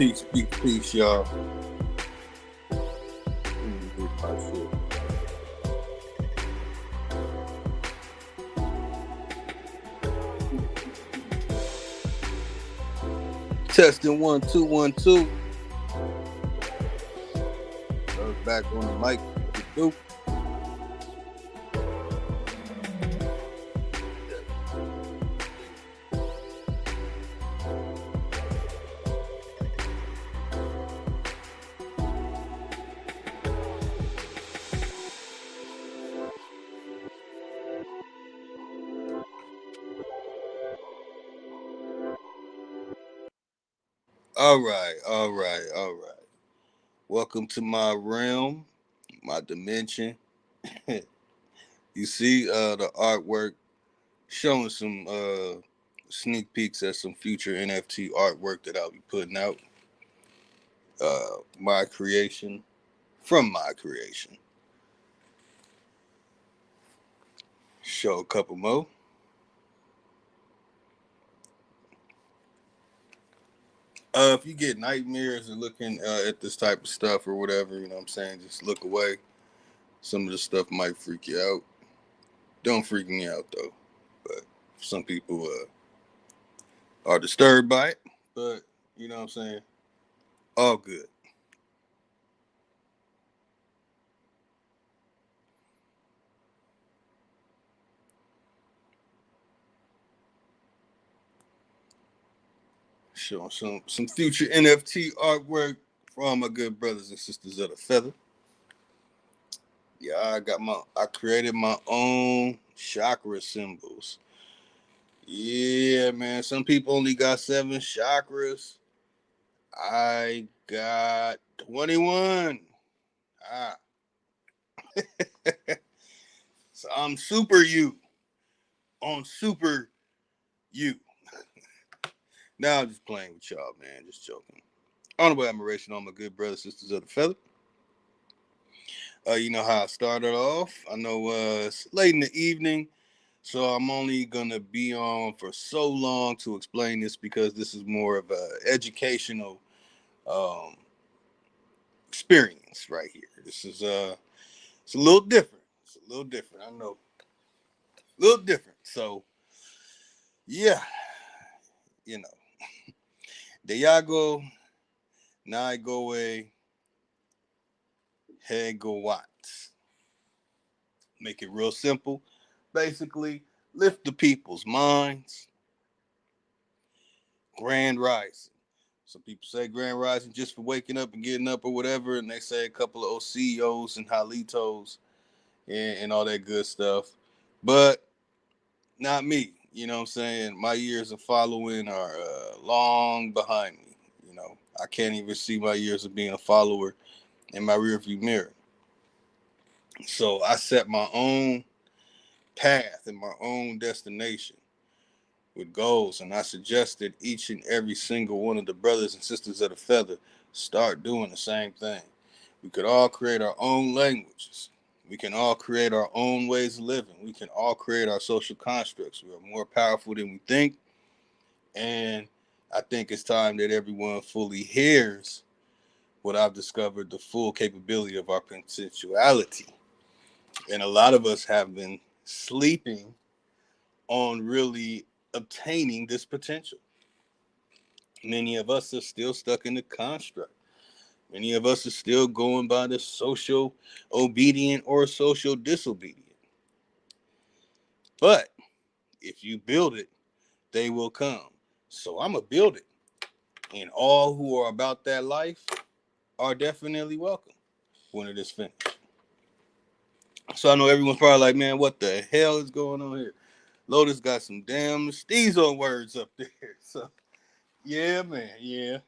Peace, y'all. Testing 1 2 1 2. Back on the mic. What All right. Welcome to my realm, my dimension. You see the artwork showing some sneak peeks at some future NFT artwork that I'll be putting out. My creation, from my creation. Show a couple more. If you get nightmares and looking at this type of stuff or whatever, you know what I'm saying, just look away. Some of the stuff might freak you out. Don't freak me out though. But some people are disturbed by it. But you know what I'm saying? All good. Showing some future NFT artwork for all my good brothers and sisters of the feather. Yeah, I created my own chakra symbols. Yeah, man. Some people only got 7 chakras. I got 21. Ah. So I'm super you on super you. Now I'm just playing with y'all, man. Just joking. Honorable admiration on my good brothers and sisters of the feather. You know how I started off. I know it's late in the evening, so I'm only gonna be on for so long to explain this because this is more of a educational um, experience right here. This is it's a little different. It's a little different. I know, a little different. So yeah, you know, Diago, Naigoe, Hego Watts. Make it real simple. Basically, lift the people's minds. Grand rising. Some people say grand rising just for waking up and getting up or whatever, and they say a couple of OCEOs and Halitos and all that good stuff. But not me. You know what I'm saying? My years of following are long behind me. You know, I can't even see my years of being a follower in my rearview mirror. So I set my own path and my own destination with goals, and I suggested each and every single one of the brothers and sisters of the feather start doing the same thing. We could all create our own languages. We can all create our own ways of living. We can all create our social constructs. We are more powerful than we think. And I think it's time that everyone fully hears what I've discovered, the full capability of our potentiality. And a lot of us have been sleeping on really obtaining this potential. Many of us are still stuck in the construct. Many of us are still going by the social obedient or social disobedient. But if you build it, they will come. So I'm going to build it. And all who are about that life are definitely welcome when it is finished. So I know everyone's probably like, man, what the hell is going on here? Lotus got some damn Steezo words up there. So, yeah, man, yeah.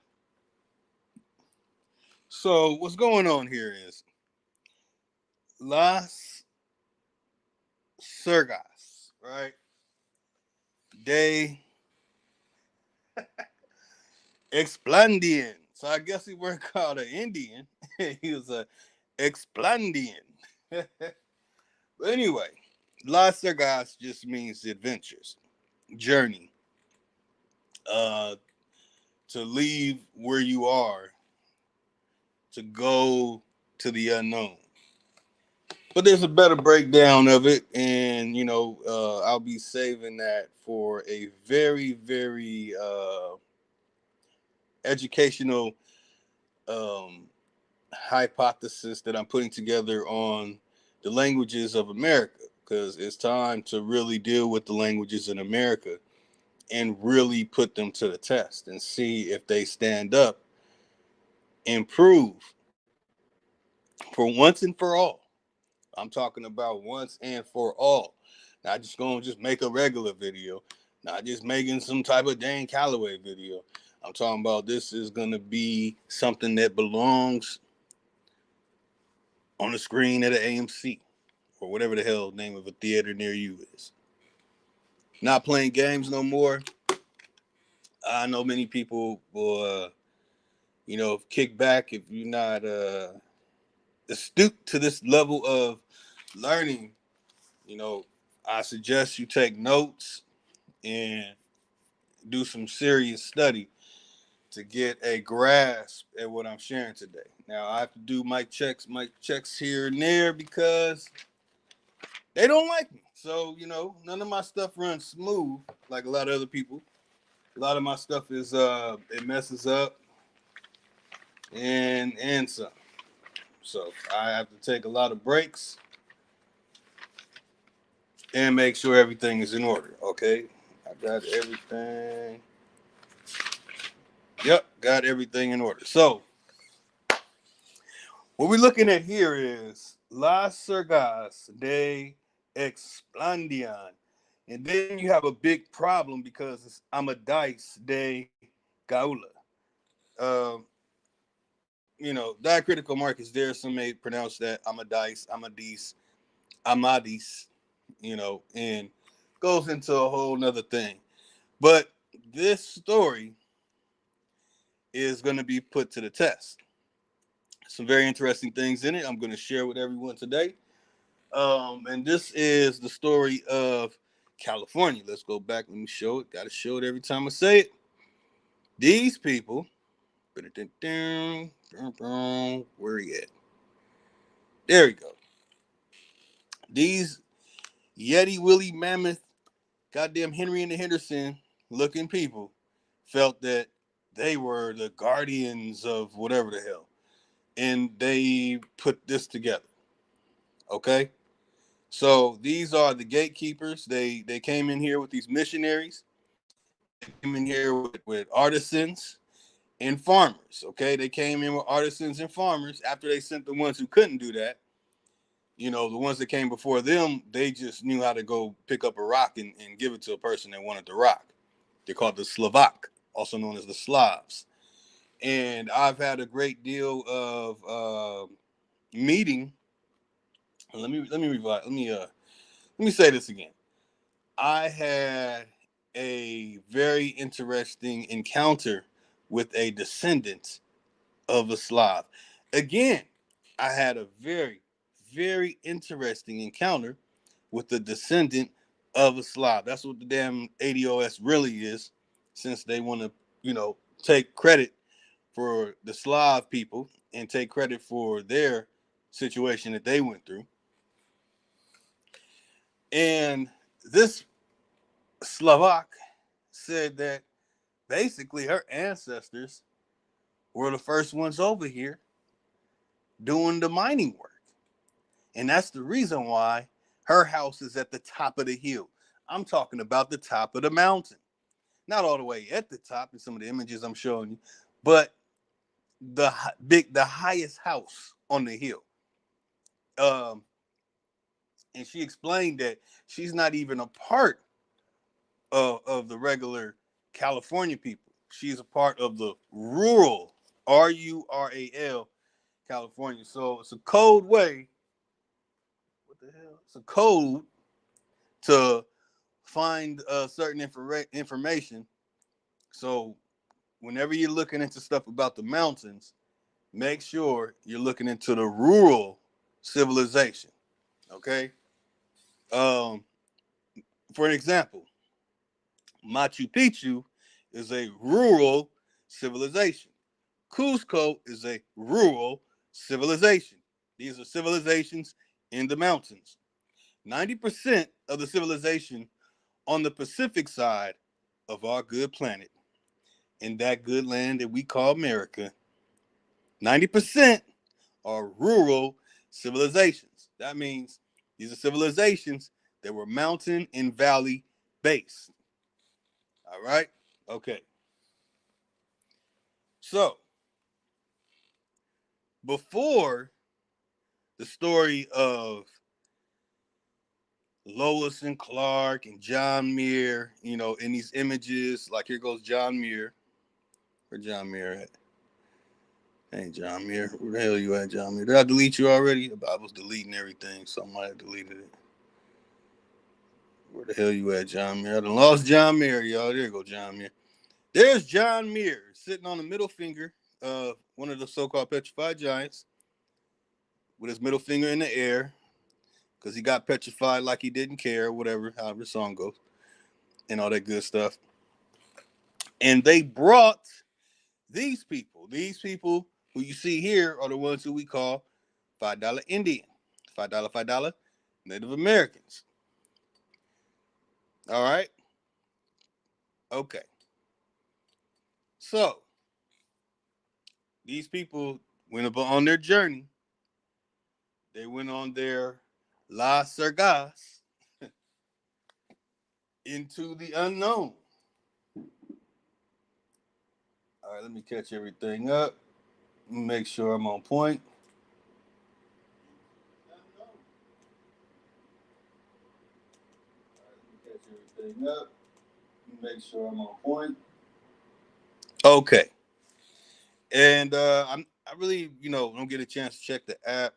So what's going on here is Las Sergas, right? De Esplandian. So I guess he weren't called an Indian. He was a Esplandian. But anyway, Las Sergas just means adventures, journey, uh, to leave where you are to go to the unknown. But there's a better breakdown of it, and I'll be saving that for a very, very educational um, hypothesis that I'm putting together on the languages of America, because it's time to really deal with the languages in America and really put them to the test and see if they stand up, improve for once and for all. I'm talking about once and for all. Not just going to just make a regular video, not just making some type of Dan Calloway video. I'm talking about this is going to be something that belongs on the screen at an AMC or whatever the hell name of a theater near you is. Not playing games no more. I know many people will, kick back if you're not astute to this level of learning. I suggest you take notes and do some serious study to get a grasp at what I'm sharing today. Now I have to do mic checks here and there because they don't like me. So, none of my stuff runs smooth like a lot of other people. A lot of my stuff is it messes up and some. So I have to take a lot of breaks and make sure everything is in order. Okay. I got everything. Yep, got everything in order. So what we're looking at here is Las Sergas de Esplandian. And then you have a big problem because it's Amadís de Gaula. Um, diacritical markers there. Some may pronounce that Amadís, and goes into a whole nother thing. But this story is going to be put to the test. Some very interesting things in it I'm going to share with everyone today. And this is the story of California. Let's go back. Let me show it. Got to show it every time I say it. These people, where are you at? There we go. These Yeti Willie Mammoth, goddamn Henry and the Henderson looking people felt that they were the guardians of whatever the hell. And they put this together. Okay? So these are the gatekeepers. They came in here with these missionaries. They came in here with artisans and farmers. Okay, they came in with artisans and farmers after they sent the ones who couldn't do that. The ones that came before them, they just knew how to go pick up a rock and give it to a person that wanted the rock. They're called the Slovak, also known as the Slavs. And I've had a great deal of meeting. Let me say this again. I had a very interesting encounter with a descendant of a Slav. Again, I had a very, very interesting encounter with the descendant of a Slav. That's what the damn ADOS really is, since they want to, take credit for the Slav people and take credit for their situation that they went through. And this Slovak said that basically her ancestors were the first ones over here doing the mining work. And that's the reason why her house is at the top of the hill. I'm talking about the top of the mountain. Not all the way at the top in some of the images I'm showing you, but the highest house on the hill. Um, and she explained that she's not even a part of the regular California people. She's a part of the rural, Rural, California. So it's a code way. What the hell? It's a code to find certain information. So whenever you're looking into stuff about the mountains, make sure you're looking into the rural civilization. Okay. Um, for an example, Machu Picchu is a rural civilization. Cusco is a rural civilization. These are civilizations in the mountains. 90% of the civilization on the Pacific side of our good planet, in that good land that we call America, 90% are rural civilizations. That means these are civilizations that were mountain and valley based. All right? Okay. So, before the story of Lois and Clark and John Muir, in these images, like here goes John Muir. Where John Muir at? Hey, John Muir. Where the hell you at, John Muir? Did I delete you already? I was deleting everything, so I might have deleted it. Where the hell you at, John Muir? I done lost John Muir, y'all. There you go, John Muir. There's John Muir sitting on the middle finger of one of the so-called petrified giants with his middle finger in the air because he got petrified like he didn't care, or whatever, however the song goes, and all that good stuff. And they brought these people. These people who you see here are the ones who we call $5 Indian, $5 Native Americans. All right? Okay. So, these people went on their journey. They went on their La Sergas into the unknown. All right, let me catch everything up. Make sure I'm on point. Everything up. Make sure I'm on point. Okay. And I really, don't get a chance to check the app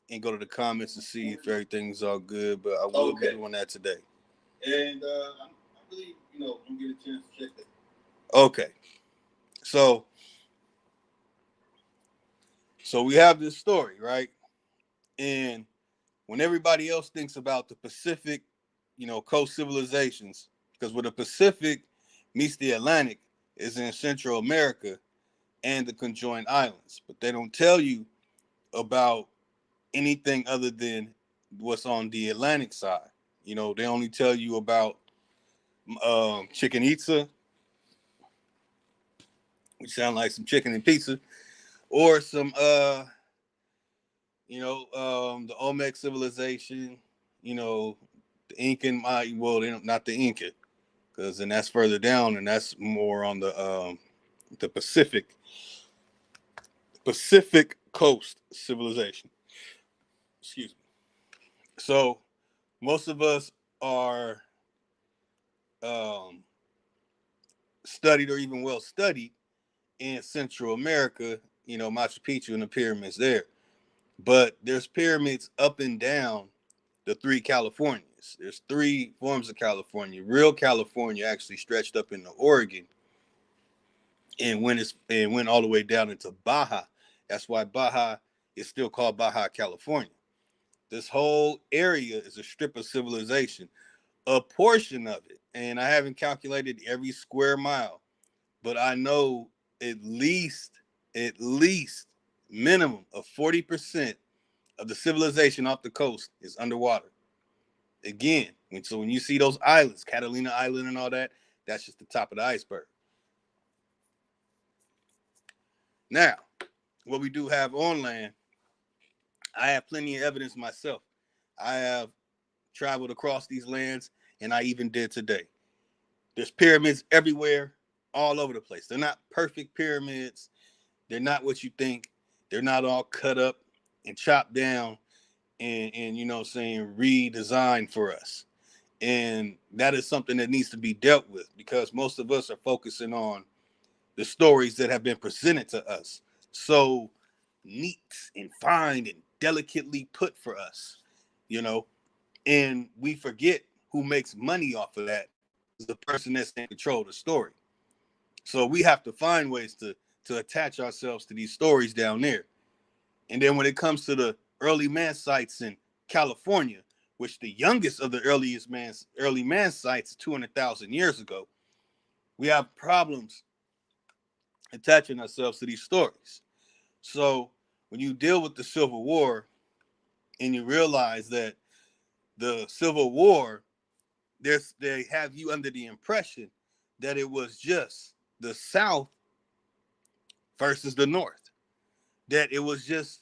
and go to the comments to see if everything's all good, but I will be doing that today. And I really, don't get a chance to check that. Okay. So we have this story, right? And when everybody else thinks about the Pacific, coast civilizations, because where the Pacific meets the Atlantic is in Central America and the conjoined islands, but they don't tell you about anything other than what's on the Atlantic side. They only tell you about Chicken Itza, which sound like some chicken and pizza, or some the Olmec civilization, the Incan, well, not the Inca, because then that's further down, and that's more on the Pacific coast civilization. Excuse me. So most of us are studied or even well studied in Central America, Machu Picchu and the pyramids there. But there's pyramids up and down the three Californias. There's three forms of California. Real California actually stretched up into Oregon and went all the way down into Baja. That's why Baja is still called Baja California. This whole area is a strip of civilization, a portion of it. And I haven't calculated every square mile, but I know at least minimum of 40% of the civilization off the coast is underwater. Again, so when you see those islands, Catalina Island and all that, that's just the top of the iceberg. Now, what we do have on land, I have plenty of evidence myself. I have traveled across these lands, and I even did today. There's pyramids everywhere, all over the place. They're not perfect pyramids. They're not what you think. They're not all cut up and chopped down and redesigned for us. And that is something that needs to be dealt with because most of us are focusing on the stories that have been presented to us. So neat and fine and delicately put for us, and we forget who makes money off of that is the person that's in control of the story. So we have to find ways to attach ourselves to these stories down there. And then when it comes to the early man sites in California, which the youngest of the early man sites 200,000 years ago, we have problems attaching ourselves to these stories. So when you deal with the Civil War and you realize that the Civil War, they have you under the impression that it was just the South versus the North, that it was just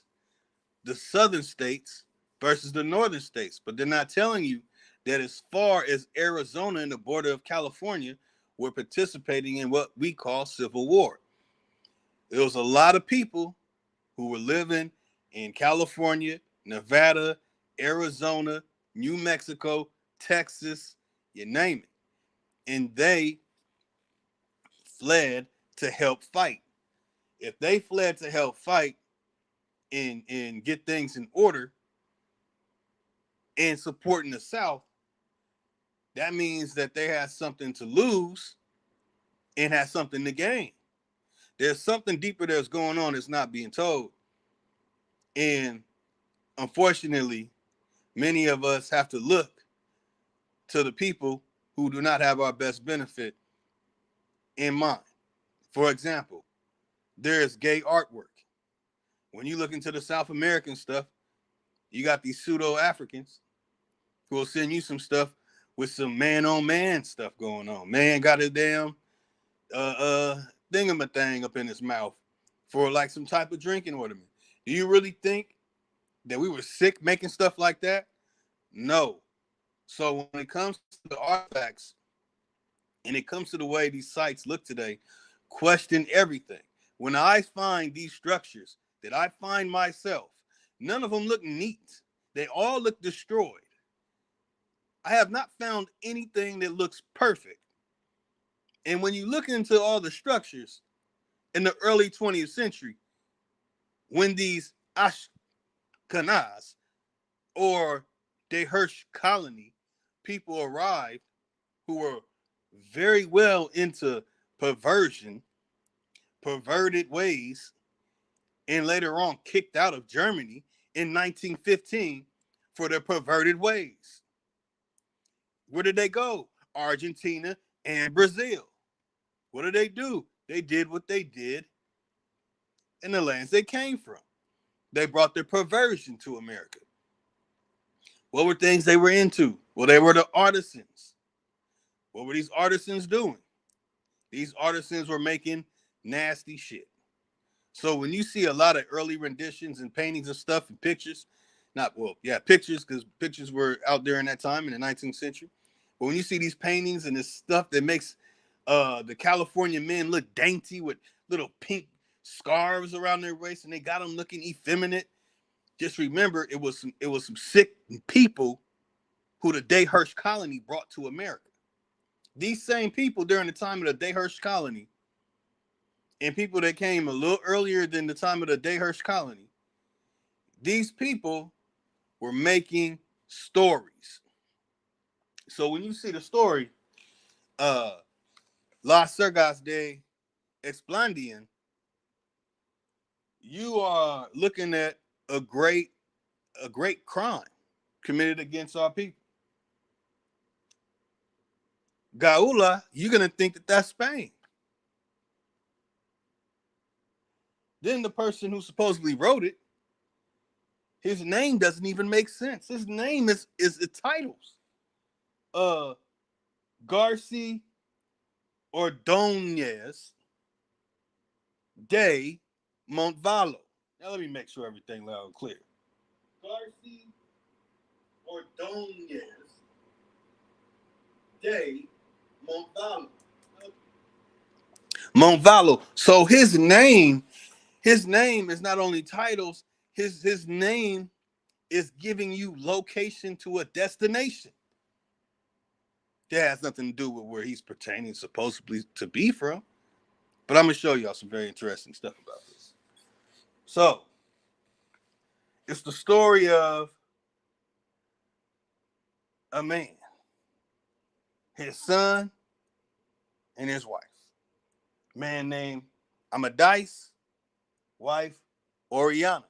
the Southern states versus the Northern states. But they're not telling you that as far as Arizona and the border of California were participating in what we call Civil War. There was a lot of people who were living in California, Nevada, Arizona, New Mexico, Texas, you name it. And they fled to help fight. If they fled to help fight and get things in order and supporting the South, that means that they had something to lose and had something to gain. There's something deeper that's going on that's not being told. And unfortunately, many of us have to look to the people who do not have our best benefit in mind. For example, there's gay artwork. When you look into the South American stuff, you got these pseudo Africans who will send you some stuff with some man on man stuff going on. Man got a damn thingamathing up in his mouth for like some type of drinking ornament. Do you really think that we were sick making stuff like that? No. So when it comes to the artifacts and it comes to the way these sites look today, question everything. When I find these structures that I find myself, none of them look neat. They all look destroyed. I have not found anything that looks perfect. And when you look into all the structures in the early 20th century, when these Ashkenaz or Dehirsch colony people arrived who were very well into perversion, perverted ways, and later on kicked out of Germany in 1915 for their perverted ways. Where did they go? Argentina and Brazil. What did they do? They did what they did in the lands they came from. They brought their perversion to America. What were things they were into? Well, they were the artisans. What were these artisans doing? These artisans were making nasty shit. So when you see a lot of early renditions and paintings and stuff and pictures, pictures, because pictures were out there in that time in the 19th century. But when you see these paintings and this stuff that makes the California men look dainty with little pink scarves around their waist and they got them looking effeminate, just remember it was some sick people who the Dehirsch colony brought to America. These same people during the time of the Dehirsch colony and people that came a little earlier than the time of the Dehirsch colony, these people were making stories. So when you see the story, Las Sergas de Esplandian, you are looking at a great crime committed against our people. Gaula, you're gonna think that that's Spain. Then the person who supposedly wrote it, his name doesn't even make sense. His name is the titles. Garci Ordóñez de Montalvo. Now let me make sure everything loud and clear. Garci Ordóñez de Montalvo. Montalvo. So his name is not only titles, his name is giving you location to a destination. That has nothing to do with where he's pertaining supposedly to be from. But I'm gonna show y'all some very interesting stuff about this. So it's the story of a man, his son, and his wife. Man named Amadís, wife Oriana.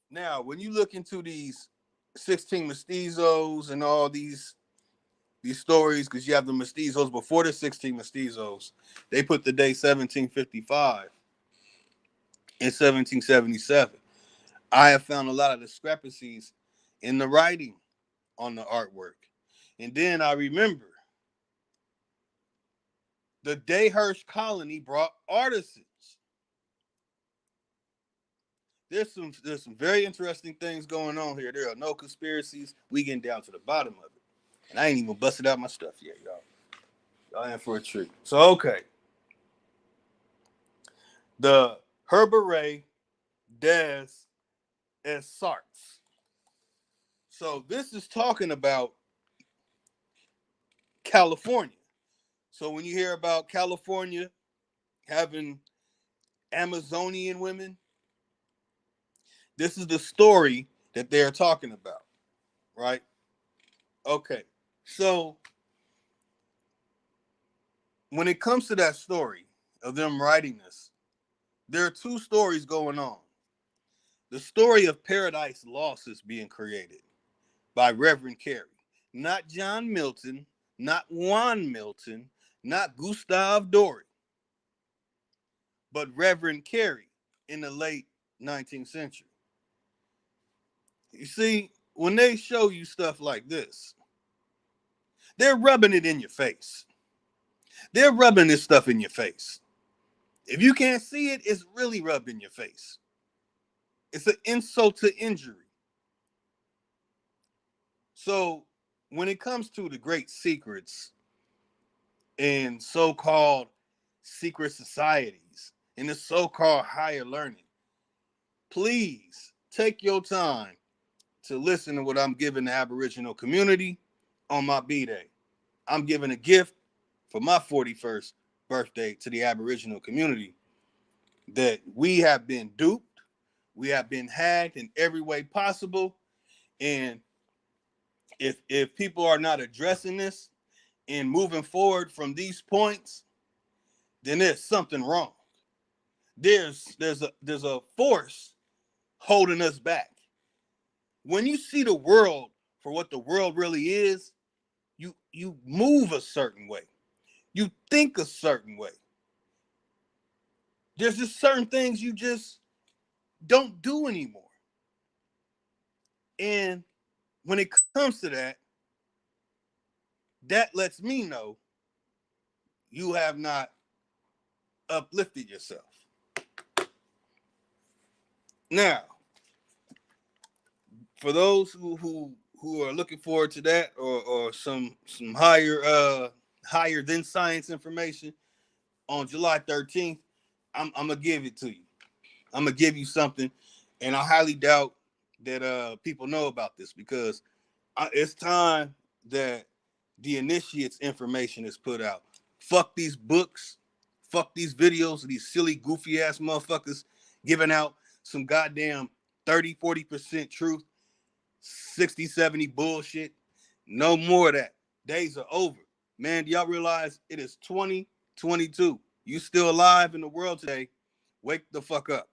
Now, when you look into these 16 mestizos and all these these stories, because you have the mestizos before the 16 mestizos. They put the day 1755 and 1777. I have found a lot of discrepancies in the writing on the artwork. And then I remember the Dayhurst colony brought artisans. There's some very interesting things going on here. There are no conspiracies. We getting down to the bottom of it. And I ain't even busted out my stuff yet, y'all. Y'all in for a treat. So okay. The Herberay des Essarts. So this is talking about California. So when you hear about California having Amazonian women, this is the story that they're talking about, right? Okay. So when it comes to that story of them writing this, there are two stories going on. The story of Paradise Lost is being created by Reverend Carey. Not John Milton, not Juan Milton, not Gustav Doré, but Reverend Carey in the late 19th century. You see, when they show you stuff like this, they're rubbing it in your face. They're rubbing this stuff in your face. If you can't see it, it's really rubbed in your face. It's an insult to injury. So when it comes to the great secrets in so-called secret societies, in the so-called higher learning, please take your time to listen to what I'm giving the Aboriginal community on my B-Day. I'm giving a gift for my 41st birthday to the Aboriginal community that we have been duped, we have been hacked in every way possible, and if people are not addressing this and moving forward from these points, then there's something wrong. There's a force holding us back. When you see the world for what the world really is, you move a certain way. You think a certain way. There's just certain things you just don't do anymore. And when it comes to that, that lets me know you have not uplifted yourself. Now, for those who are looking forward to that or some higher than science information on July 13th, I'm gonna give it to you. I'm gonna give you something, and I highly doubt that people know about this because it's time that the initiates information is put out. Fuck these books, fuck these videos of these silly, goofy ass motherfuckers giving out some goddamn 30-40% truth, 60-70 bullshit. No more of that. Days are over. Man, do y'all realize it is 2022? You still alive in the world today? Wake the fuck up.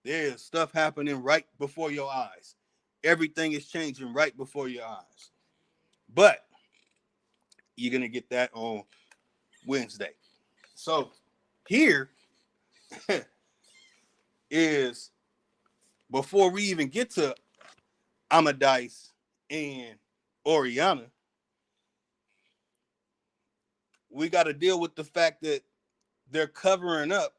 There's stuff happening right before your eyes. Everything is changing right before your eyes. But you're going to get that on Wednesday. So here is, before we even get to Amadís and Oriana, we got to deal with the fact that they're covering up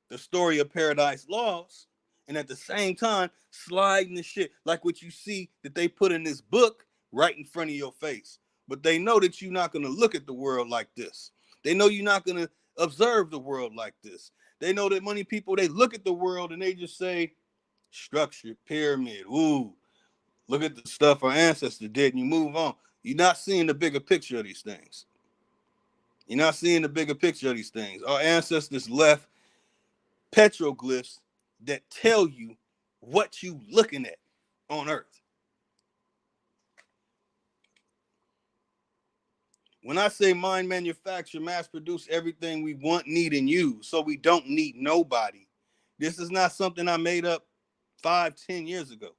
the story of Paradise Lost and at the same time sliding the shit like what you see that they put in this book right in front of your face. But they know that you're not going to look at the world like this. They know you're not going to observe the world like this. They know that many people, they look at the world and they just say, structure, pyramid, ooh, look at the stuff our ancestors did, and you move on. You're not seeing the bigger picture of these things. You're not seeing the bigger picture of these things. Our ancestors left petroglyphs that tell you what you looking at on Earth. When I say mind manufacture, mass produce everything we want, need, and use, so we don't need nobody. This is not something I made up 5-10 years ago.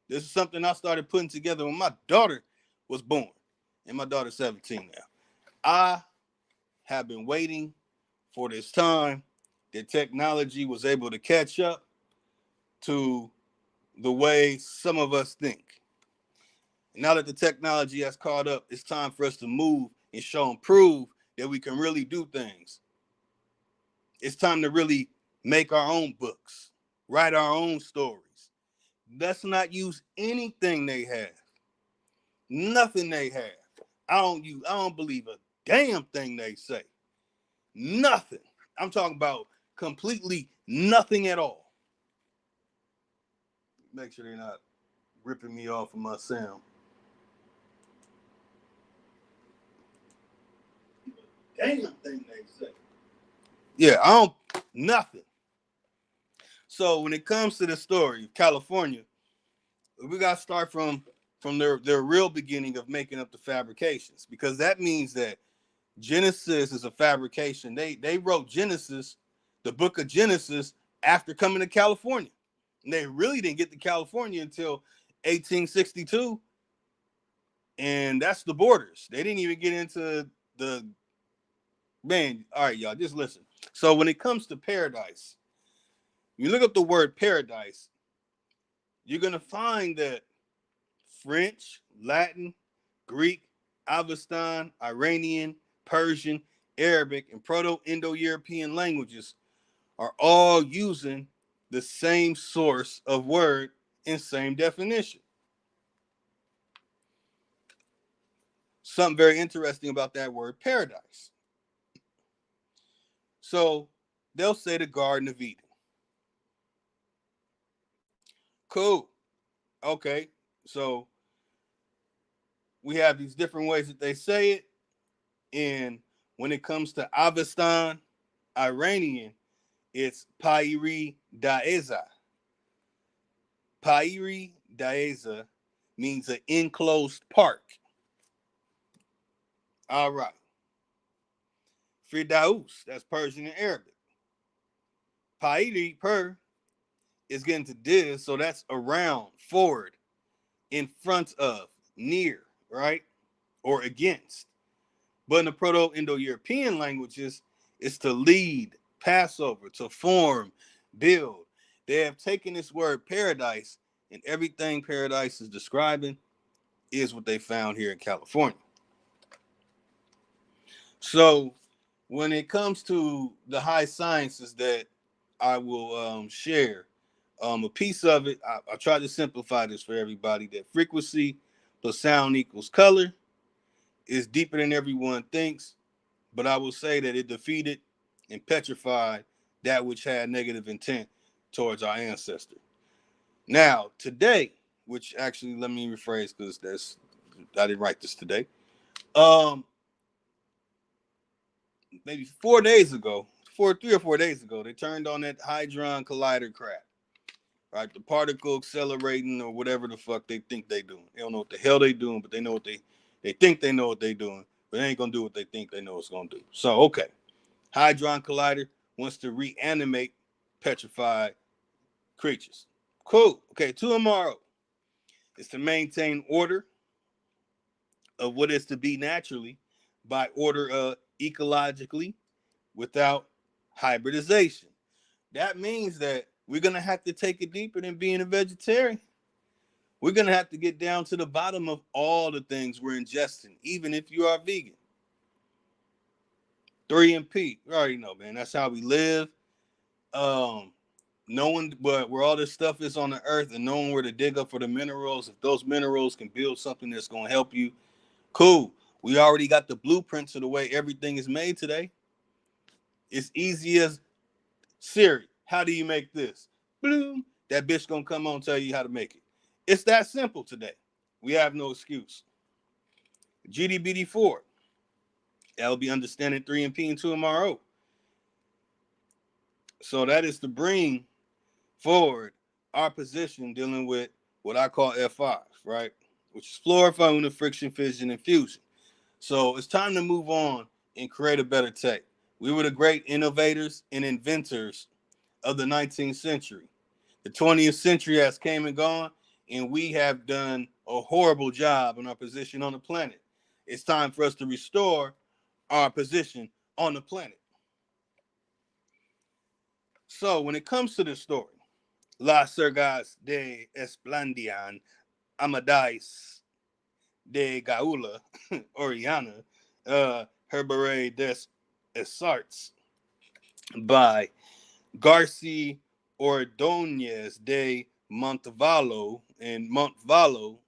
This is something I started putting together when my daughter was born. and my daughter's 17 now. I have been waiting for this time that technology was able to catch up to the way some of us think. Now that the technology has caught up, it's time for us to move and show and prove that we can really do things. It's time to really make our own books, write our own stories. Let's not use anything they have. Nothing they have. I don't believe a damn thing they say. Nothing. I'm talking about completely nothing at all. Make sure they're not ripping me off of my sound. Damn thing they say. Yeah, nothing. So when it comes to the story of California, we got to start from their real beginning of making up the fabrications, because that means that Genesis is a fabrication. They wrote Genesis, the book of Genesis, after coming to California. And they really didn't get to California until 1862. And that's the borders. They didn't even get into the man. All right, y'all, just listen. So when it comes to paradise, you look up the word paradise, you're going to find that French, Latin, Greek, Avestan, Iranian, Persian, Arabic, and Proto-Indo-European languages are all using the same source of word and same definition. Something very interesting about that word paradise. So they'll say the Garden of Eden. Cool. Okay. So we have these different ways that they say it. And when it comes to Avestan, Iranian, it's Pairi Daeza. Pairi Daeza means an enclosed park. All right. Firdaus, that's Persian and Arabic. Pairi, per, is getting to this, so that's around, forward, in front of, near, right? Or against. But in the Proto-Indo-European languages, it's to lead, pass over, to form, build. They have taken this word paradise, and everything paradise is describing is what they found here in California. So when it comes to the high sciences that I will share, a piece of it, I try to simplify this for everybody, that frequency plus sound equals color is deeper than everyone thinks, but I will say that it defeated and petrified that which had negative intent towards our ancestor. Now, today, which actually, let me rephrase, because I didn't write this today. Maybe 3 or 4 days ago, they turned on that Hadron Collider crap. Right, the particle accelerating or whatever the fuck they think they doing. They don't know what the hell they doing, but they know what they think they know what they doing, but they ain't gonna do what they think they know it's gonna do. So okay, Hadron Collider wants to reanimate petrified creatures. Cool. Okay, to tomorrow is to maintain order of what is to be naturally by order ecologically without hybridization. That means that we're going to have to take it deeper than being a vegetarian. We're going to have to get down to the bottom of all the things we're ingesting, even if you are vegan. 3 and P. You already know, man. That's how we live. Knowing where all this stuff is on the earth and knowing where to dig up for the minerals. If those minerals can build something that's going to help you, cool. We already got the blueprints of the way everything is made today. It's easy as Siri, how do you make this? Boom. That bitch gonna come on and tell you how to make it. It's that simple today. We have no excuse. GDBD4. That'll be understanding 3 and P and 2 MRO. So that is to bring forward our position dealing with what I call F5, right? Which is fluor, foundation, friction, fission, and fusion. So it's time to move on and create a better tech. We were the great innovators and inventors of the 19th century. The 20th century has came and gone, and we have done a horrible job in our position on the planet. it's time for us to restore our position on the planet. So when it comes to this story, Las Sergas de Esplandian, Amadís de Gaula, Oriana, Herberay des Essarts by Garci Ordóñez de Montalvo, and Montalvo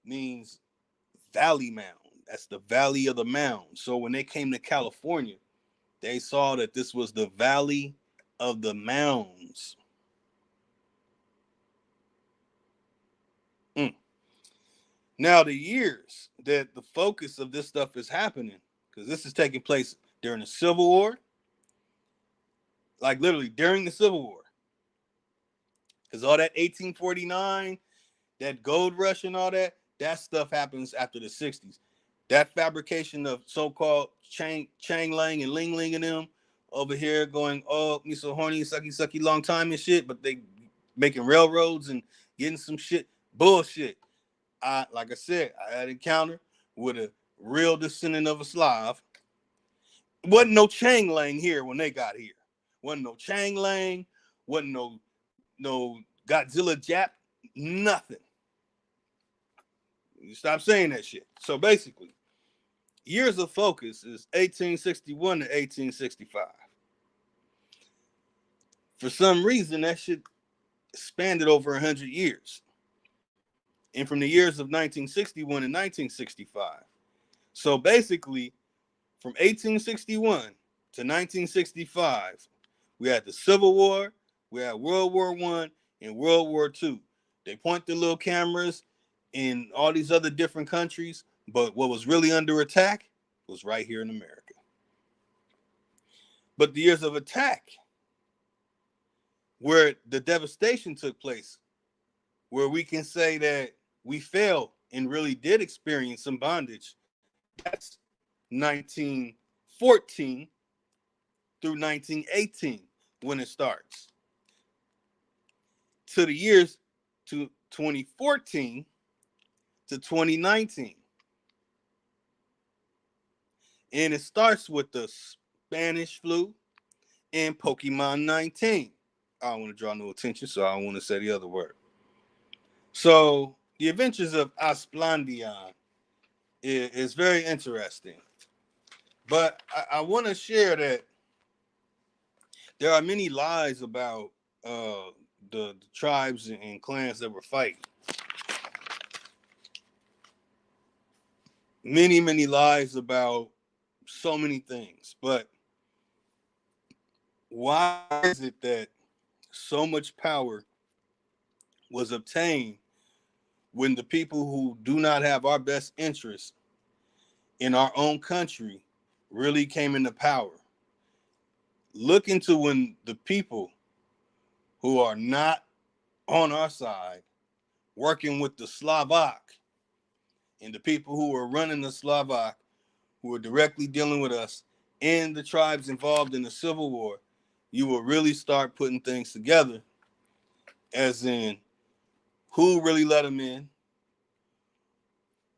means valley mound. That's the valley of the mound. So when they came to California, they saw that this was the valley of the mounds. Now, the years that the focus of this stuff is happening, because this is taking place during the Civil War, like literally during the Civil War, because all that 1849, that gold rush and all that, that stuff happens after the 60s. That fabrication of so-called Chang Lang and Ling Ling and them over here going, oh, me so horny, sucky, long time and shit, but they making railroads and getting some shit. Bullshit. Like I said, I had an encounter with a real descendant of a Slav. Wasn't no Chang Lang here when they got here. Wasn't no Chang Lang. Wasn't no Godzilla Jap. Nothing. You stop saying that shit. So basically, years of focus is 1861 to 1865. For some reason, that shit spanned over 100 years. And from the years of 1961 and 1965. So basically, from 1861 to 1965, we had the Civil War, we had World War I, and World War II. They point the little cameras in all these other different countries, but what was really under attack was right here in America. But the years of attack, where the devastation took place, where we can say that we fell and really did experience some bondage, that's 1914 through 1918 when it starts. To the years to 2014 to 2019. And it starts with the Spanish flu and Pokemon 19. I don't want to draw no attention, so I don't want to say the other word. So the adventures of Esplandian is very interesting. But I want to share that there are many lies about the tribes and clans that were fighting. Many lies about so many things. But why is it that so much power was obtained when the people who do not have our best interests in our own country really came into power? Look into when the people who are not on our side, working with the Slovak, and the people who are running the Slovak, who are directly dealing with us, and the tribes involved in the Civil War, you will really start putting things together, as in who really let them in,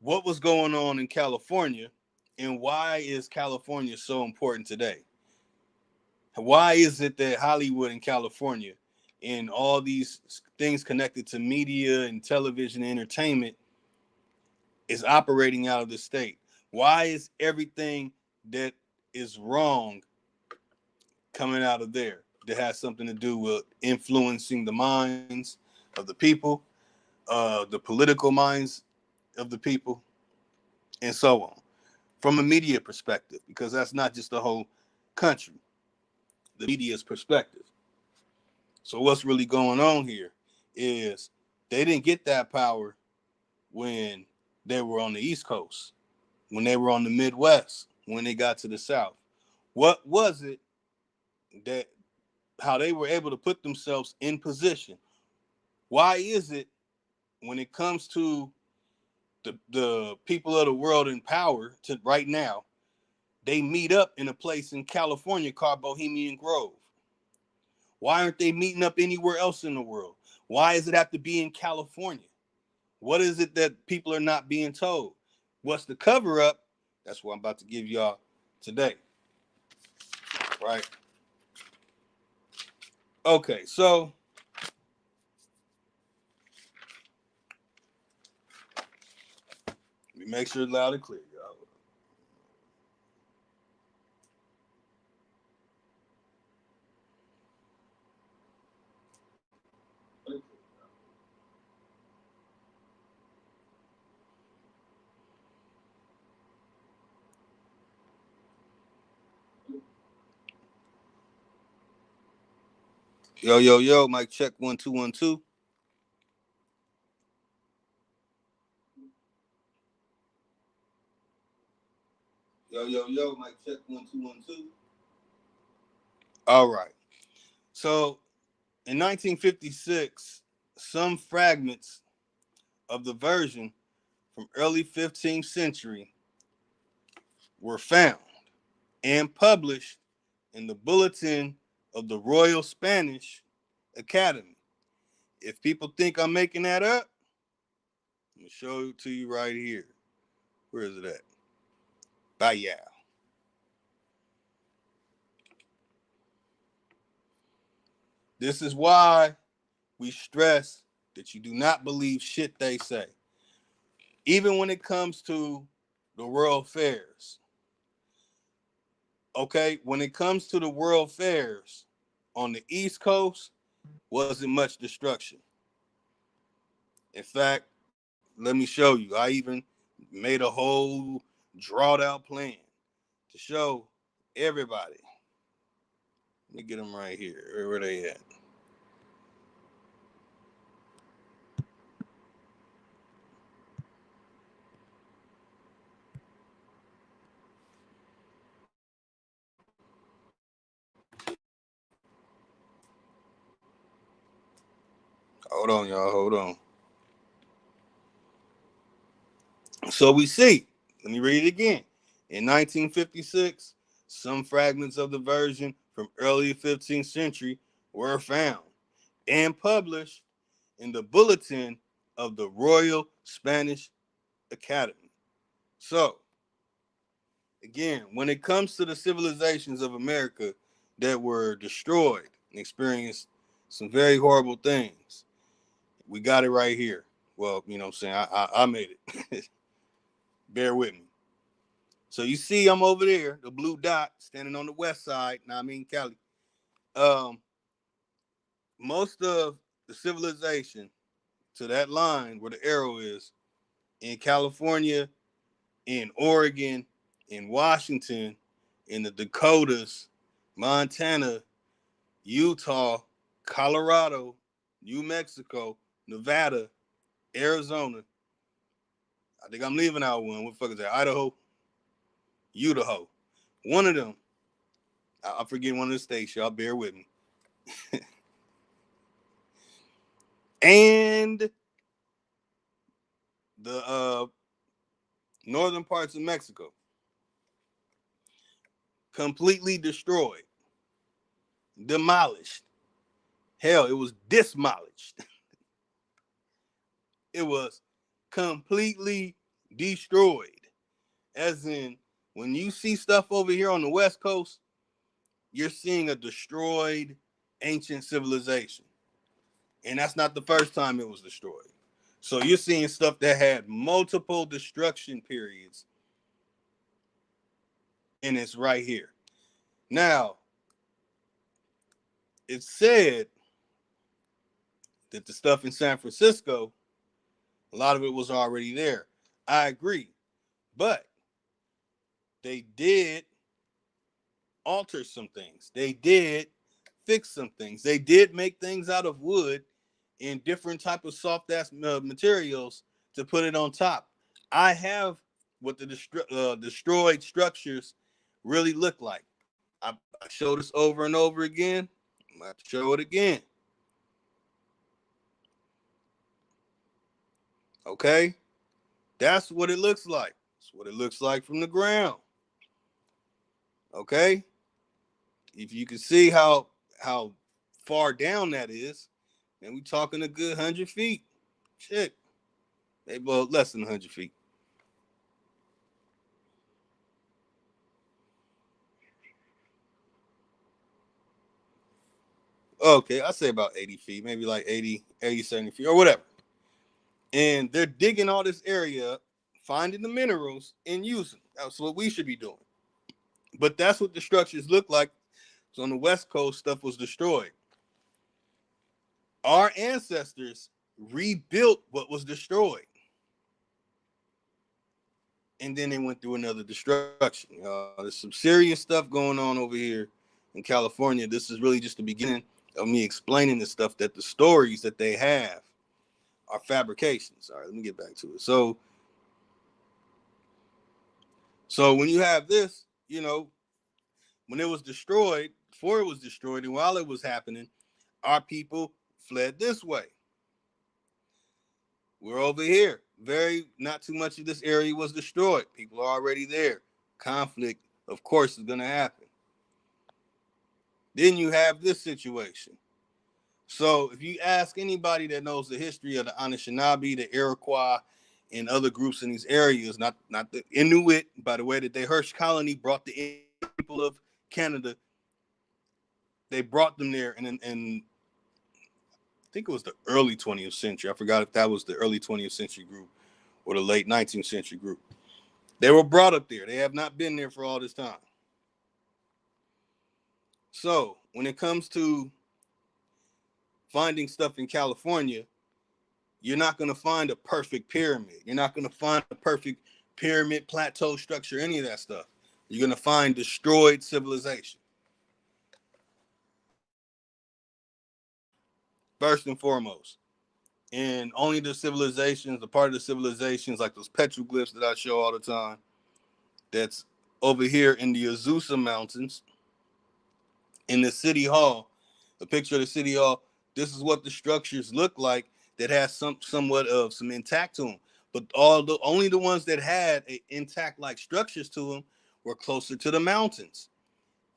what was going on in California, and why is California so important today? Why is it that Hollywood and California and all these things connected to media and television and entertainment is operating out of the state? Why is everything that is wrong coming out of there that has something to do with influencing the minds of the people, the political minds of the people, and so on, from a media perspective, because that's not just the whole country, the media's perspective. So what's really going on here is they didn't get that power when they were on the East Coast, when they were on the Midwest, when they got to the South. What was it that, how they were able to put themselves in position? Why is it when it comes to the people of the world in power to right now, they meet up in a place in California called Bohemian Grove? Why aren't they meeting up anywhere else in the world? Why does it have to be in California? What is it that people are not being told? What's the cover up? That's what I'm about to give y'all today. Right? Okay, so let me make sure it's loud and clear, y'all. Yo, yo, yo, mic check 1 2 1 2. Yo, yo, yo, mic check 1 2 1 2. All right. So in 1956, some fragments of the version from early 15th century were found and published in the Bulletin of the Royal Spanish Academy. If people think I'm making that up, I'm going to show it to you right here. Where is it at? Bye. This is why we stress that you do not believe shit they say. Even when it comes to the world fairs. Okay, when it comes to the world fairs on the East Coast, wasn't much destruction. In fact, let me show you. I even made a whole drawed out plan to show everybody. Let me get them right here. Where they at? Hold on, y'all. Hold on. So we see, let me read it again. In 1956, some fragments of the version from early 15th century were found and published in the Bulletin of the Royal Spanish Academy. So, again, when it comes to the civilizations of America that were destroyed and experienced some very horrible things, we got it right here. Well, you know what I'm saying? I made it. Bear with me. So you see I'm over there, the blue dot, standing on the west side. Now I mean Cali. Um, most of the civilization to that line where the arrow is in California, in Oregon, in Washington, in the Dakotas, Montana, Utah, Colorado, New Mexico, Nevada, Arizona. I think I'm leaving out one. What the fuck is that? Idaho, Idaho. One of them. I forget one of the states. Y'all bear with me. And the northern parts of Mexico, completely destroyed, demolished. Hell, it was demolished. It was completely destroyed. As in, when you see stuff over here on the West Coast, you're seeing a destroyed ancient civilization. And that's not the first time it was destroyed. So you're seeing stuff that had multiple destruction periods, and it's right here. Now, it's said that the stuff in San Francisco, a lot of it was already there. I agree. But they did alter some things. They did fix some things. They did make things out of wood and different type of soft ass materials to put it on top. I have what the destroyed structures really look like. I show this over and over again. I'm going to show it again. Okay? That's what it looks like. That's what it looks like from the ground. Okay? If you can see how far down that is, and we talking a good 100 feet. Shit. Maybe well, less than 100 feet. Okay, I say about 80 feet, maybe like 80, 70 feet or whatever. And they're digging all this area up, finding the minerals and using them. That's what we should be doing. But that's what the structures look like. So on the West Coast, stuff was destroyed. Our ancestors rebuilt what was destroyed. And then they went through another destruction. There's some serious stuff going on over here in California. This is really just the beginning of me explaining the stuff, that the stories that they have are fabrications. All right, let me get back to it. So when you have this, when it was destroyed, before it was destroyed, and while it was happening, our people fled this way. We're over here. Not too much of this area was destroyed. People are already there. Conflict, of course, is going to happen. Then you have this situation. So if you ask anybody that knows the history of the Anishinaabe, the Iroquois, and other groups in these areas, not the Inuit, by the way, that the Hirsch colony brought the people of Canada, they brought them there, and I think it was the early 20th century. I forgot if that was the early 20th century group or the late 19th century group. They were brought up there. They have not been there for all this time. So when it comes to finding stuff in California, you're not going to find a perfect pyramid. You're not going to find a perfect pyramid, plateau structure, any of that stuff. You're going to find destroyed civilization. First and foremost. And only the civilizations, the part of the civilizations like those petroglyphs that I show all the time, that's over here in the Azusa Mountains, in the city hall, a picture of the city hall. This is what the structures look like that has somewhat of some intact to them. But only the ones that had intact like structures to them were closer to the mountains.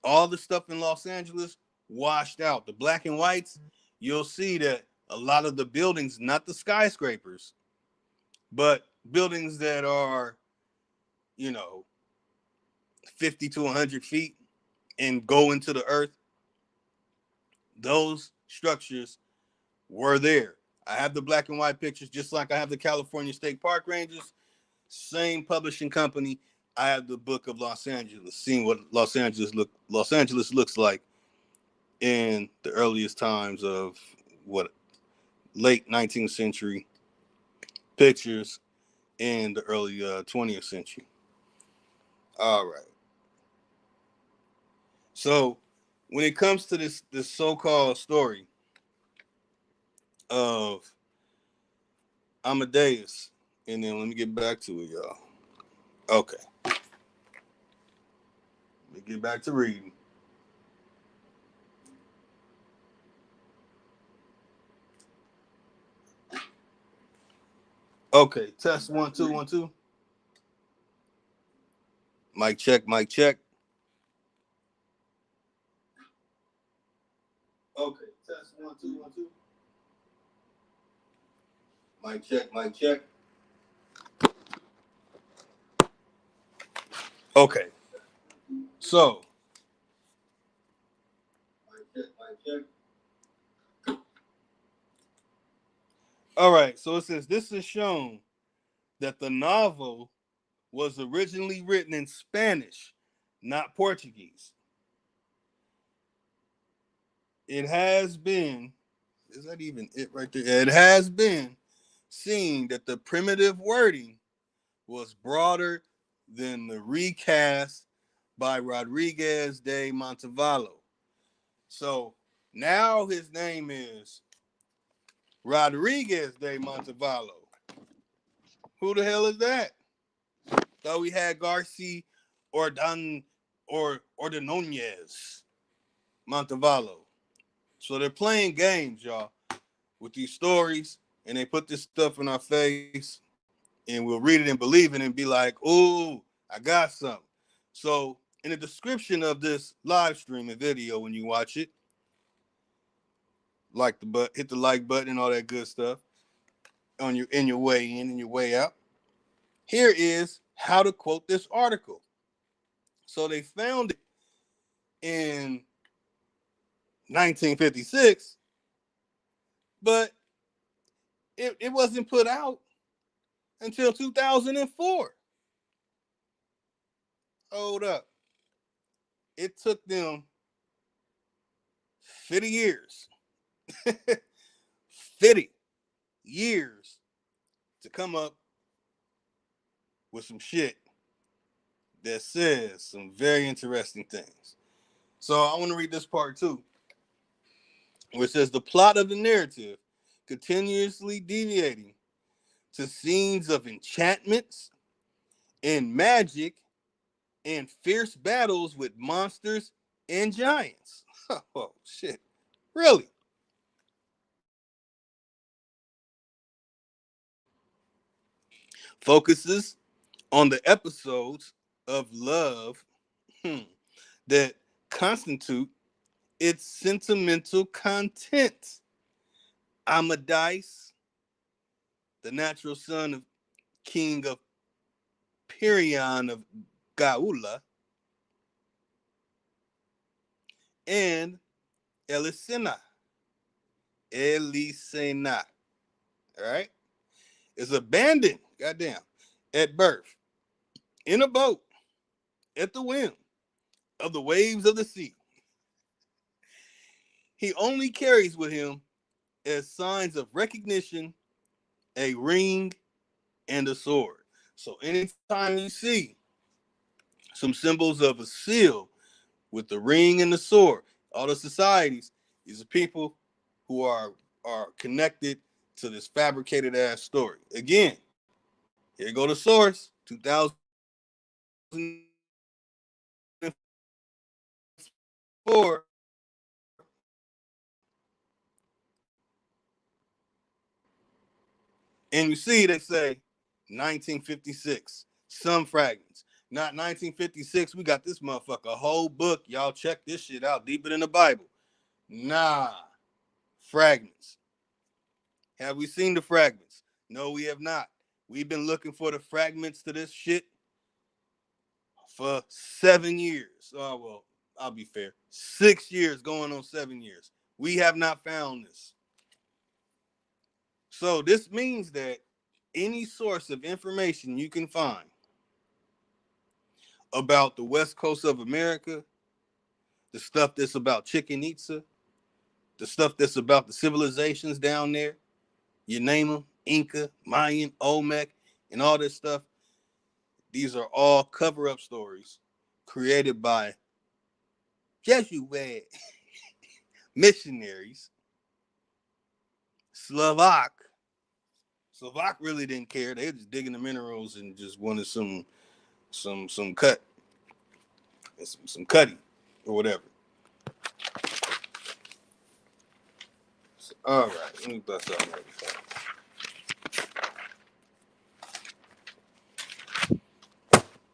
All the stuff in Los Angeles washed out. The black and whites, you'll see that a lot of the buildings, not the skyscrapers, but buildings that are, 50 to 100 feet and go into the earth, those structures were there. I have the black and white pictures, just like I have the California State Park Rangers, same publishing company. I have the Book of Los Angeles, seeing what Los Angeles looks like in the earliest times of late 19th century pictures in the early 20th century. All right. So when it comes to this so-called story of Amadeus, and then let me get back to it, y'all. Okay. Let me get back to reading. Okay, test 1 2 1 2. Mic check, mic check. Okay, test 1 2 1 2. Mic check, mic check. Okay, so mic check, mic check. All right, so it says this is shown that the novel was originally written in Spanish, not Portuguese. It has been, is that even it right there? It has been seen that the primitive wording was broader than the recast by Rodríguez de Montalvo. So now his name is Rodríguez de Montalvo. Who the hell is that? Thought we had Garci or Ordóñez Montalvo. So they're playing games, y'all, with these stories, and they put this stuff in our face, and we'll read it and believe it and be like, "Ooh, I got something." So in the description of this live stream and video, when you watch it, hit the like button and all that good stuff on your way in and your way out. Here is how to quote this article. So they found it in 1956, but it wasn't put out until 2004. Hold up. It took them 50 years. 50 years to come up with some shit that says some very interesting things. So I want to read this part too, which says the plot of the narrative continuously deviating to scenes of enchantments and magic and fierce battles with monsters and giants. Oh, shit. Really? Focuses on the episodes of love that constitute its sentimental content. Amadís, the natural son of King of Perion of Gaula, and Elisena, all right, is abandoned, goddamn, at birth, in a boat, at the whim of the waves of the sea. He only carries with him, as signs of recognition, a ring and a sword. So anytime you see some symbols of a seal with the ring and the sword, all the societies, these are people who are connected to this fabricated ass story. Again, here go the source, 2004. And you see, they say 1956, some fragments. Not 1956, we got this motherfucker, a whole book. Y'all check this shit out, deeper than the Bible. Nah, fragments. Have we seen the fragments? No, we have not. We've been looking for the fragments to this shit for 7 years. Oh, well, I'll be fair. 6 years going on 7 years. We have not found this. So this means that any source of information you can find about the West Coast of America, the stuff that's about Chichen Itza, the stuff that's about the civilizations down there, you name them, Inca, Mayan, Olmec, and all this stuff, these are all cover-up stories created by Jesuit missionaries. Slovak really didn't care. They were just digging the minerals and just wanted some cut, some cutty or whatever. So, all right, let me bust out another thing.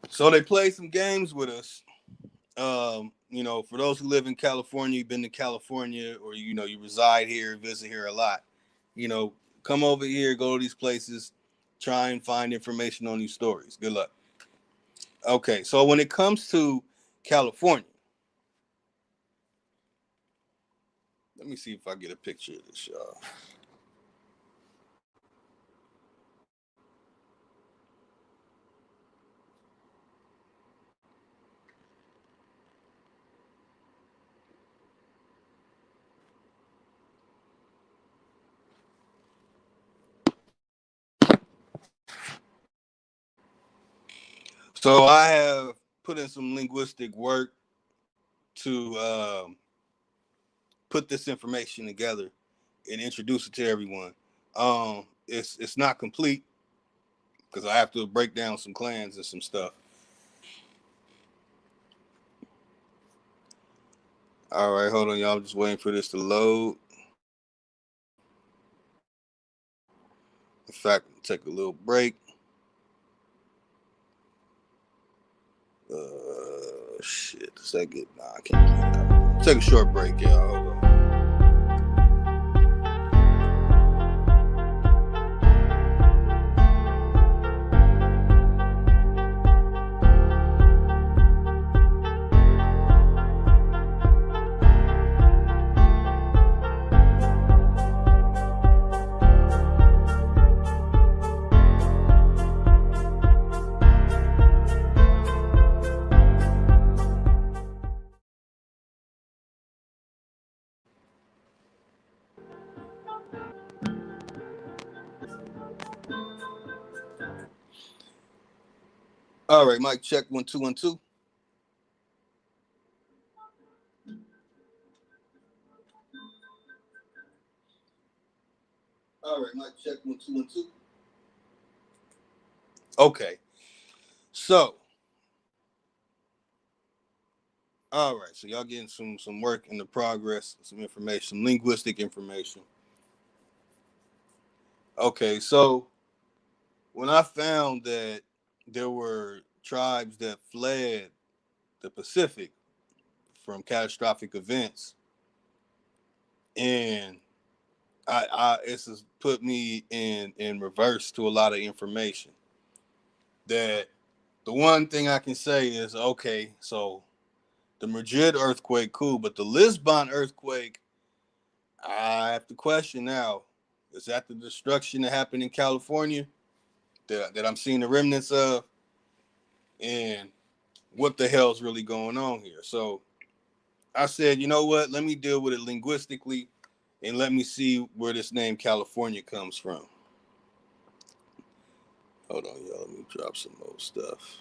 So they played some games with us. You know, for those who live in California, you've been to California, or you know, you reside here, visit here a lot. You know, come over here, go to these places, try and find information on these stories. Good luck. Okay, so when it comes to California, let me see if I get a picture of this, y'all. So I have put in some linguistic work to put this information together and introduce it to everyone. It's not complete because I have to break down some clans and some stuff. All right, hold on, y'all. I'm just waiting for this to load. In fact, take a little break. Shit. Does that get? Nah, I can't do that. Take a short break, y'all. Hold on. All right, mic check 1 2 1 2. All right, mic check 1 2 1 2. Okay, so all right, so y'all getting some work in the progress, some information, some linguistic information. Okay, so when I found that there were tribes that fled the Pacific from catastrophic events, and it's just put me in reverse to a lot of information. That the one thing I can say is, okay, so the Madrid earthquake, cool, but the Lisbon earthquake, I have to question now. Is that the destruction that happened in California that I'm seeing the remnants of? And what the hell's really going on here? So I said, you know what? Let me deal with it linguistically and let me see where this name California comes from. Hold on, y'all. Let me drop some more stuff.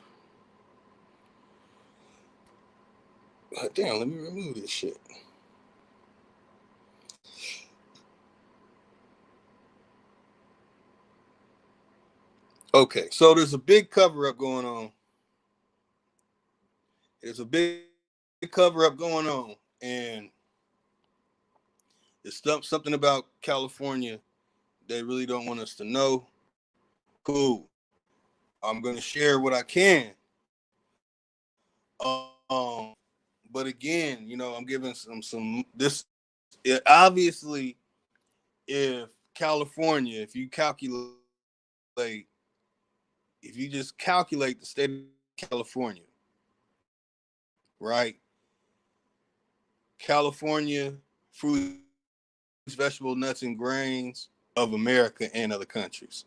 Damn, let me remove this shit. Okay, so there's a big cover up going on. There's a big cover up going on, and it's something about California they really don't want us to know. Cool. I'm gonna share what I can. But again, I'm giving some this. Obviously, if California, if you just calculate the state of California, right? California, fruits, vegetables, nuts, and grains of America and other countries.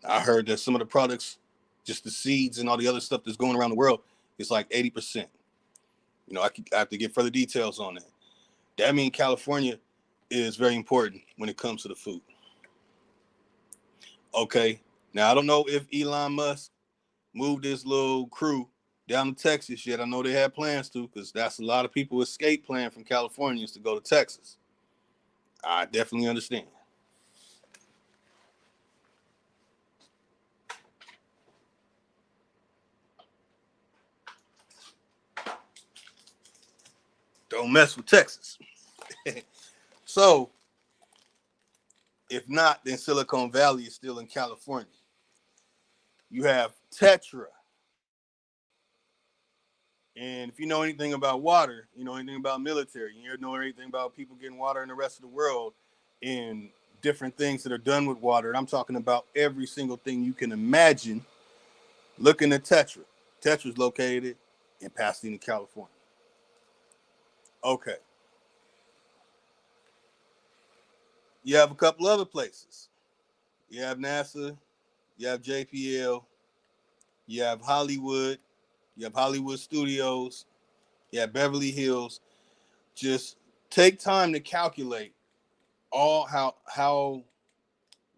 I heard that some of the products, just the seeds and all the other stuff that's going around the world, is like 80%. I have to get further details on that. That means California is very important when it comes to the food. Okay. Now, I don't know if Elon Musk moved this little crew down to Texas yet. I know they had plans to, because that's a lot of people escape plan from California is to go to Texas. I definitely understand. Don't mess with Texas. So, if not, then Silicon Valley is still in California. You have Tetra. And if you know anything about water, you know anything about military, you know anything about people getting water in the rest of the world and different things that are done with water. And I'm talking about every single thing you can imagine. Looking at Tetra. Tetra's located in Pasadena, California. Okay. You have a couple other places. You have NASA, you have JPL, you have Hollywood, you have Hollywood Studios, you have Beverly Hills. Just take time to calculate all how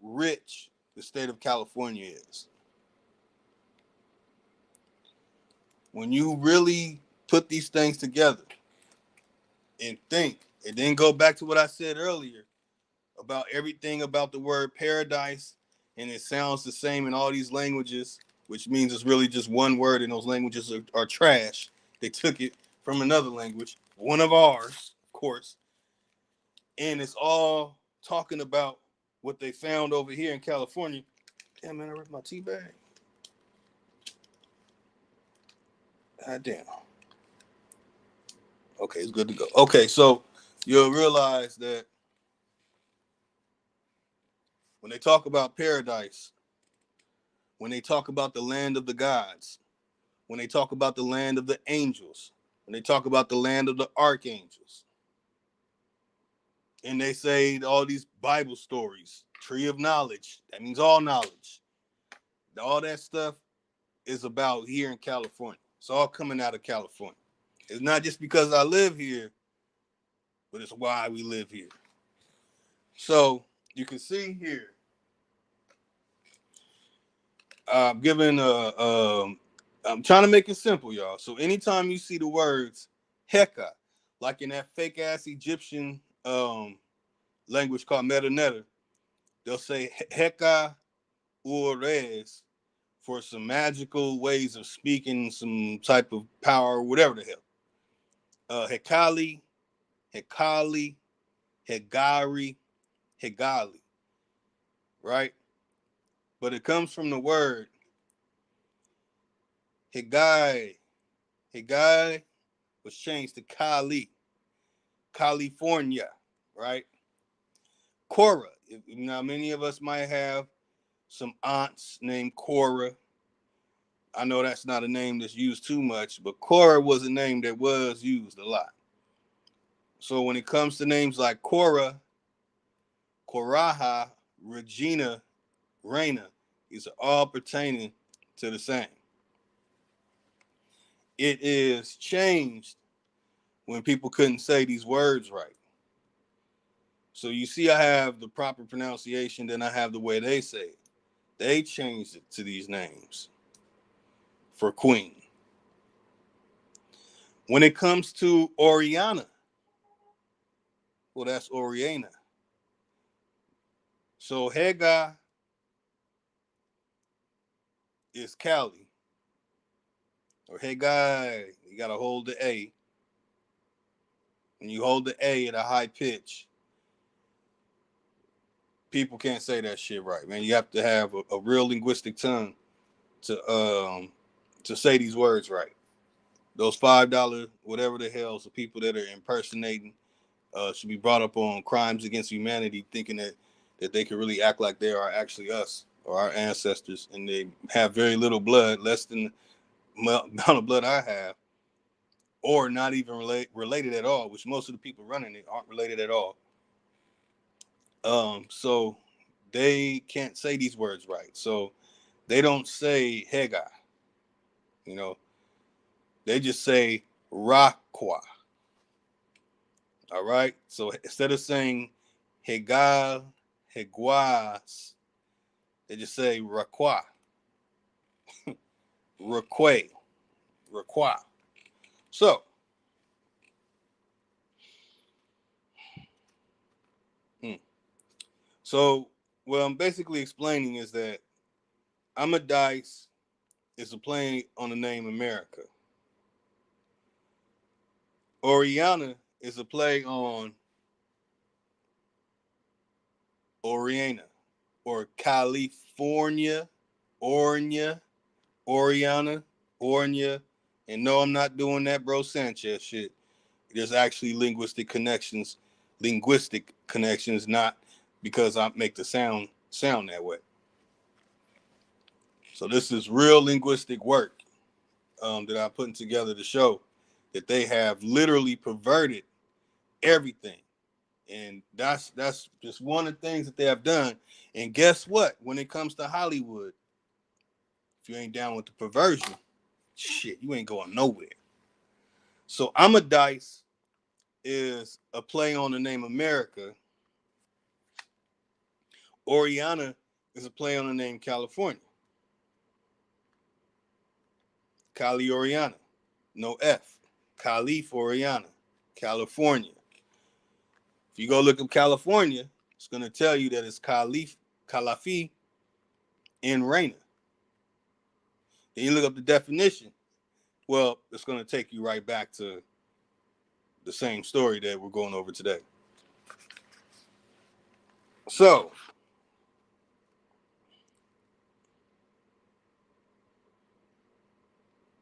rich the state of California is. When you really put these things together and think, and then go back to what I said earlier about everything about the word paradise, and it sounds the same in all these languages, which means it's really just one word, and those languages are trash. They took it from another language, one of ours, of course, and it's all talking about what they found over here in California. Damn, man, I ripped my tea bag. God damn. Okay, it's good to go. Okay, so you'll realize that when they talk about paradise, when they talk about the land of the gods, when they talk about the land of the angels, when they talk about the land of the archangels, and they say all these Bible stories, tree of knowledge, that means all knowledge. All that stuff is about here in California. It's all coming out of California. It's not just because I live here, but it's why we live here. So you can see here, I'm giving I'm trying to make it simple, y'all. So anytime you see the words Heka, like in that fake ass Egyptian language called Metaneta, they'll say Heka Ures for some magical ways of speaking, some type of power, whatever the hell. Hekali, Hekali, Hegari, Hegali, right? But it comes from the word Hegai. Hegai was changed to Kali, California, right? Cora. Now, many of us might have some aunts named Cora. I know that's not a name that's used too much, but Cora was a name that was used a lot. So when it comes to names like Cora, Coraha, Regina, Reina, these are all pertaining to the same. It is changed when people couldn't say these words right. So you see, I have the proper pronunciation, then I have the way they say it. They changed it to these names for queen. When it comes to Oriana, well, that's Oriana. So Hega is Cali, or Hegai. You got to hold the A. When you hold the A at a high pitch, people can't say that shit right, man. You have to have a real linguistic tongue to say these words right. Those $5 whatever the hell, so people that are impersonating should be brought up on crimes against humanity, thinking that they can really act like they are actually us or our ancestors, and they have very little blood, less than the amount of blood I have, or not even related at all, which most of the people running it aren't related at all. So they can't say these words right. So they don't say Hega, you know, they just say Rakwa. All right. So instead of saying Hegal, Heguas, they just say Rakwa, Rakwe, Rakwa. So, so what I'm basically explaining is that Amadís is a play on the name America. Oriana is a play on Oriana or California, Ornia, Oriana, Ornia. And no, I'm not doing that bro Sanchez shit. There's actually linguistic connections, not because I make the sound that way. So this is real linguistic work that I'm putting together to show that they have literally perverted everything. And that's just one of the things that they have done. And guess what? When it comes to Hollywood, if you ain't down with the perversion, shit, you ain't going nowhere. So Amadís is a play on the name America. Oriana is a play on the name California. Cali Oriana, no F. Calif Oriana, California. If you go look up California, it's going to tell you that it's Calafi in Reina. Then you look up the definition. Well, it's going to take you right back to the same story that we're going over today. So,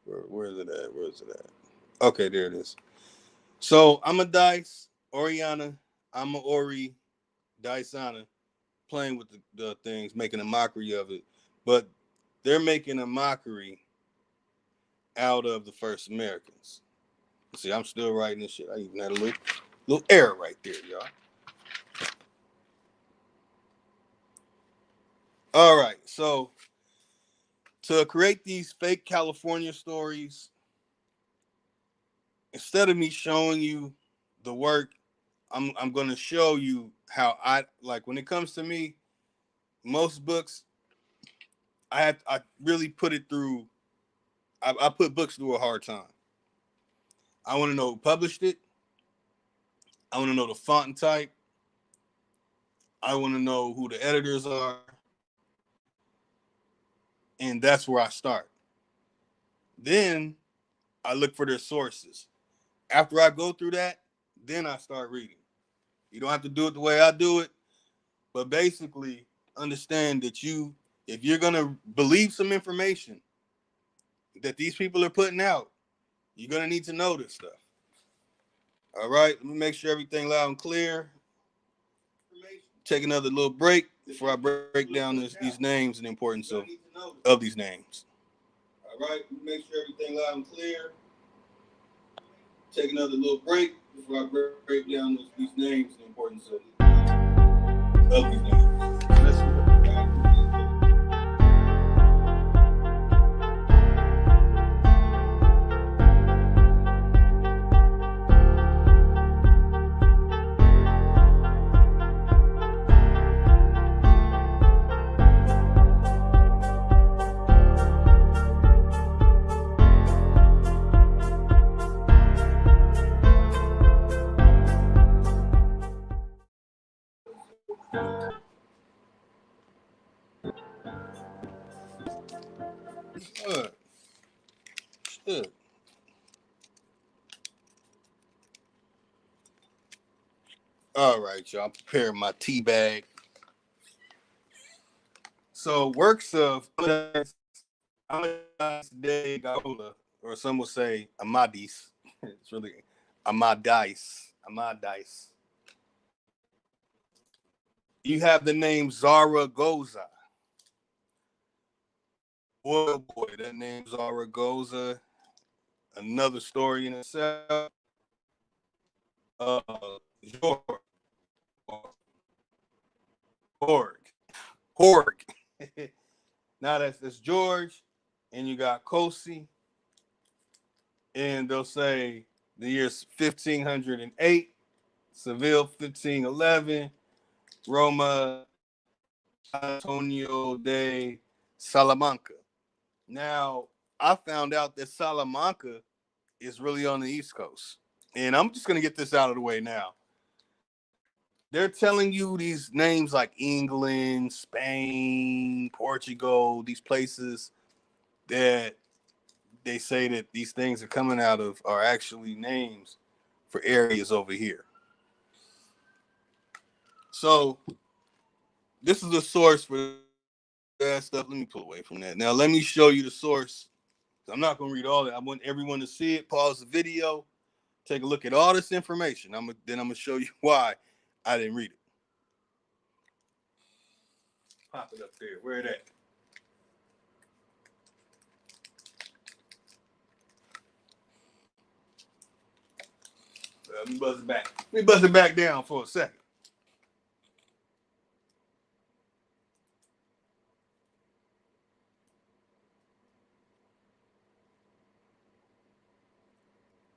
where is it at? Where is it at? Okay, there it is. So, Amadís, Oriana, Ori, Daisana, playing with the things, making a mockery of it. But they're making a mockery out of the first Americans. See, I'm still writing this shit. I even had a little error right there, y'all. All right, so to create these fake California stories, instead of me showing you the work, I'm going to show you how I like when it comes to me. Most books, I really put it through. I put books through a hard time. I want to know who published it. I want to know the font type. I want to know who the editors are. And that's where I start. Then I look for their sources. After I go through that, then I start reading. You don't have to do it the way I do it, but basically understand that if you're going to believe some information that these people are putting out, you're going to need to know this stuff. All right, let me make sure everything loud and clear. Take another little break before I break down these names and the importance of these names. All right, let me make sure everything loud and clear. Take another little break before I break down these names and the importance of these names. Let's go. Good. All right, y'all. I'm preparing my tea bag. So, works of Amadís de Gaula, or some will say Amadís. It's really Amadís. Amadís. You have the name Zaragoza. Boy, that name Zaragoza. Another story in itself. Horg. Now that's George, and you got Cosi, and they'll say the year's 1508, Seville 1511, Roma Antonio de Salamanca. Now, I found out that Salamanca is really on the East Coast. And I'm just going to get this out of the way now. They're telling you these names like England, Spain, Portugal, these places that they say that these things are coming out of are actually names for areas over here. So this is the source for that stuff. Let me pull away from that. Now let me show you the source. I'm not going to read all that. I want everyone to see it. Pause the video. Take a look at all this information. Then I'm going to show you why I didn't read it. Pop it up there. Where it at? Let me buzz it back. Let me buzz it back down for a second.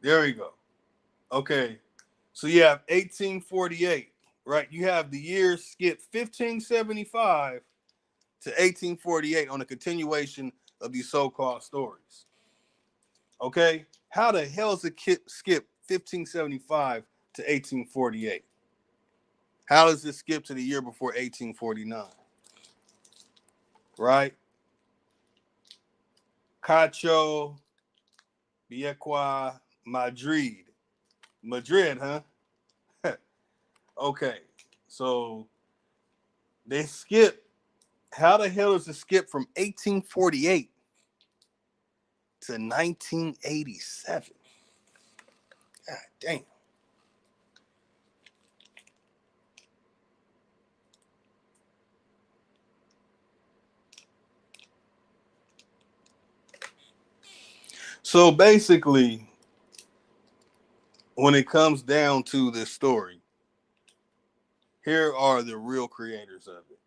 There we go. Okay. So you have 1848, right? You have the years skip 1575 to 1848 on a continuation of these so-called stories. Okay? How the hell does it skip 1575 to 1848? How does it skip to the year before 1849? Right? Cacho, Viequa, Madrid. Madrid, huh? Okay. So they skip. How the hell does it skip from 1848 to 1987? God damn. So basically, when it comes down to this story, here are the real creators of it.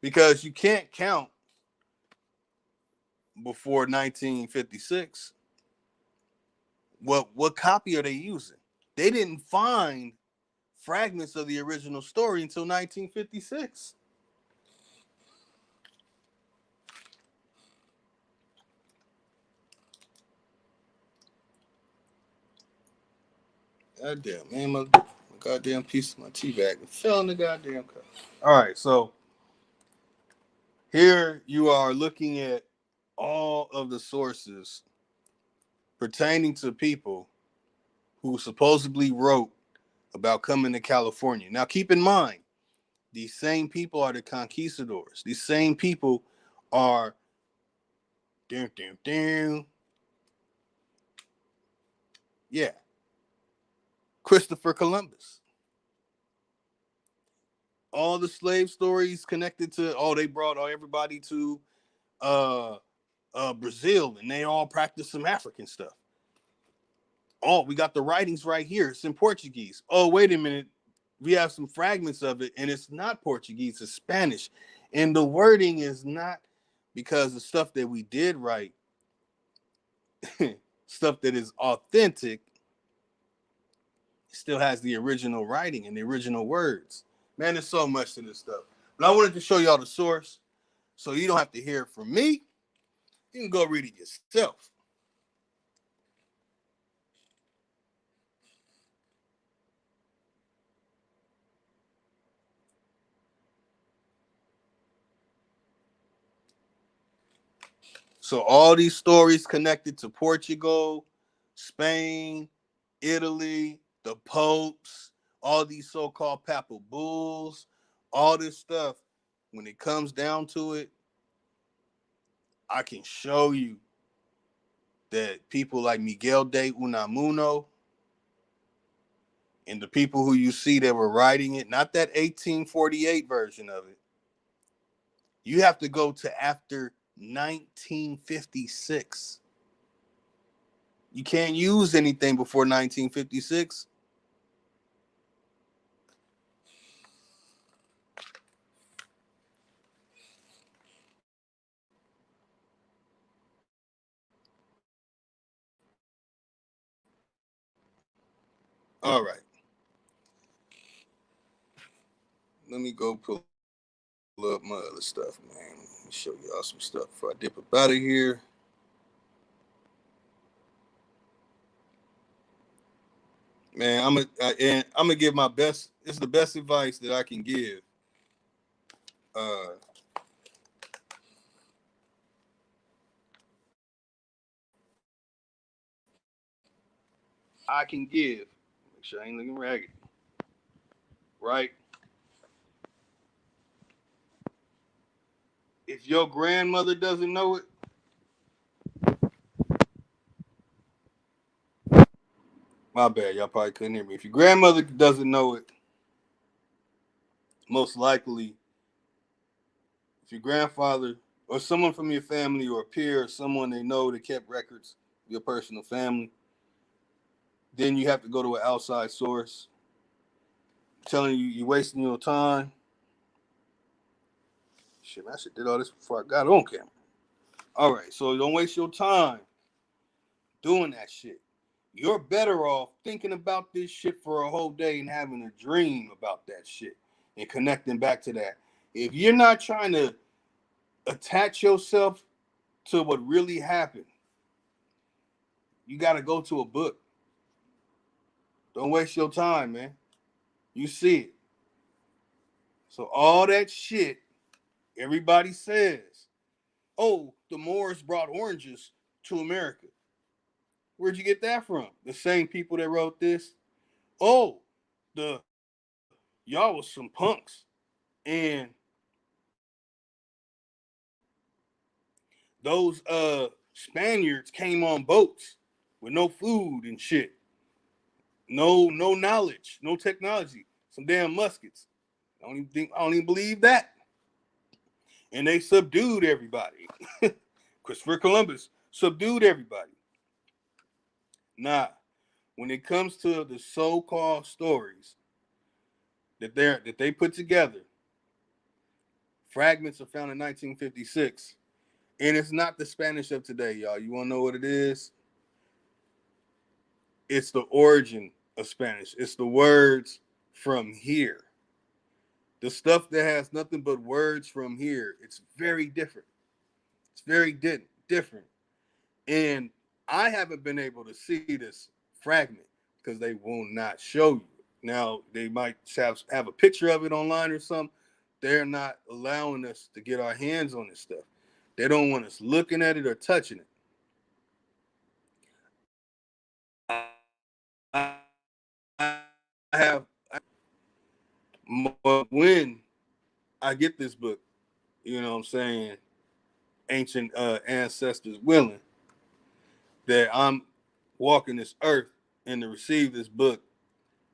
Because you can't count before 1956. What copy are they using? They didn't find fragments of the original story until 1956. Goddamn, man, my goddamn piece of my tea bag fell in the goddamn cup. All right, so here you are looking at all of the sources pertaining to people who supposedly wrote about coming to California. Now, keep in mind, these same people are the conquistadors. These same people are, yeah, Christopher Columbus. All the slave stories connected to, they brought everybody to uh, Brazil, and they all practiced some African stuff. Oh, we got the writings right here. It's in Portuguese. Oh, wait a minute. We have some fragments of it, and it's not Portuguese, it's Spanish. And the wording is not, because the stuff that we did write, stuff that is authentic, still has the original writing and the original words. Man, there's so much to this stuff. But I wanted to show y'all the source so you don't have to hear it from me. You can go read it yourself. So all these stories connected to Portugal, Spain, Italy, the popes, all these so-called papal bulls, all this stuff, when it comes down to it, I can show you that people like Miguel de Unamuno and the people who you see that were writing it, not that 1848 version of it, you have to go to after 1956. You can't use anything before 1956. All right. Let me go pull up my other stuff, man. Let me show y'all some stuff before I dip up out of here. Man, I'm gonna give my best. It's the best advice that I can give. Uh, I can give. Make sure I ain't looking raggedy. Right? If your grandmother doesn't know it, my bad. Y'all probably couldn't hear me. If your grandmother doesn't know it, most likely, if your grandfather or someone from your family or a peer or someone they know that kept records of your personal family, then you have to go to an outside source telling you you're wasting your time. Shit, man, I should did all this before I got on camera. All right, so don't waste your time doing that shit. You're better off thinking about this shit for a whole day and having a dream about that shit and connecting back to that. If you're not trying to attach yourself to what really happened, you got to go to a book. Don't waste your time, man. You see it. So all that shit everybody says, oh, the Moors brought oranges to America. Where'd you get that from? The same people that wrote this. Oh, the y'all was some punks, and those Spaniards came on boats with no food and shit, no knowledge, no technology, some damn muskets. I don't even believe that. And they subdued everybody. Christopher Columbus subdued everybody. Nah, when it comes to the so-called stories that they put together, fragments are found in 1956, and it's not the Spanish of today, y'all. You want to know what it is? It's the origin of Spanish. It's the words from here. The stuff that has nothing but words from here. It's very different. It's very different. And I haven't been able to see this fragment, because they will not show you. Now they might have a picture of it online or something. They're not allowing us to get our hands on this stuff. They don't want us looking at it or touching it. I have when I get this book, you know what I'm saying, ancient ancestors willing, that I'm walking this earth and to receive this book,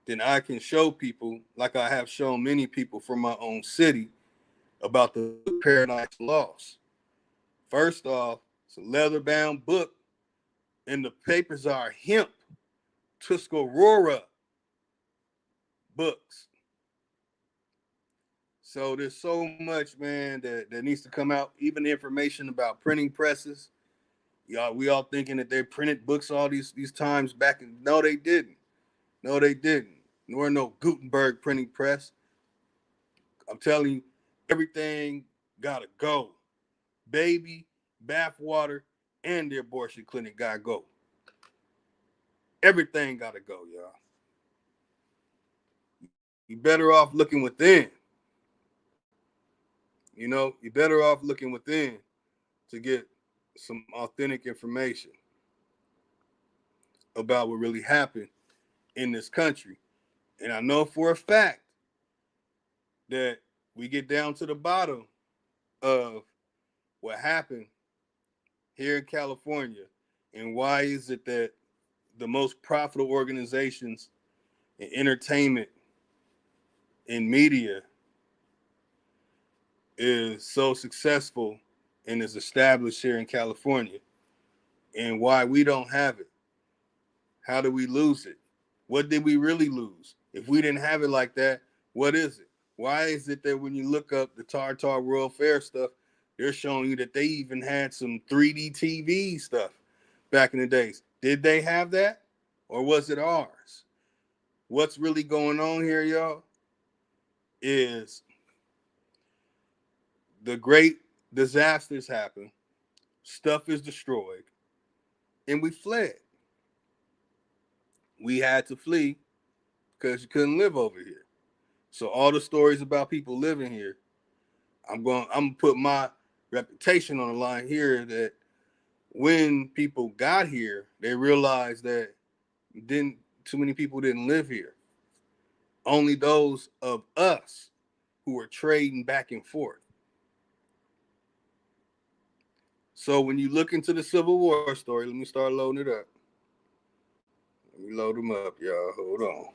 then I can show people, like I have shown many people from my own city, about the Paradise Lost. First off, it's a leather-bound book, and the papers are hemp Tuscarora books. So there's so much, man, that needs to come out. Even the information about printing presses. Y'all, we all thinking that they printed books all these times back in. No, they didn't. No, they didn't. Nor no Gutenberg printing press. I'm telling you, everything gotta go. Baby, bathwater, and the abortion clinic gotta go. Everything gotta go, y'all. You better off looking within. You know, you're better off looking within to get some authentic information about what really happened in this country. And I know for a fact that we get down to the bottom of what happened here in California and why is it that the most profitable organizations in entertainment and media is so successful and is established here in California and why we don't have it. How do we lose it? What did we really lose? If we didn't have it like that, what is it? Why is it that when you look up the Tartar World Fair stuff, they're showing you that they even had some 3D TV stuff back in the days? Did they have that? Or was it ours? What's really going on here, y'all, is the great disasters happen, stuff is destroyed, and we fled. We had to flee because you couldn't live over here. So all the stories about people living here, I'm gonna put my reputation on the line here that when people got here, they realized that didn't too many people didn't live here. Only those of us who were trading back and forth. So when you look into the Civil War story, let me start loading it up. Let me load them up, y'all. Hold on.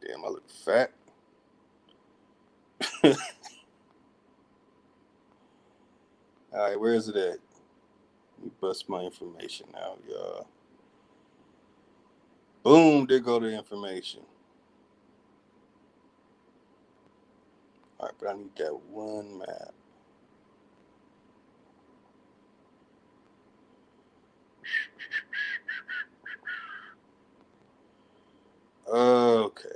Damn, I look fat. All right, where is it at? Let me bust my information out, y'all. Boom, there go the information. All right, but I need that one map. Okay.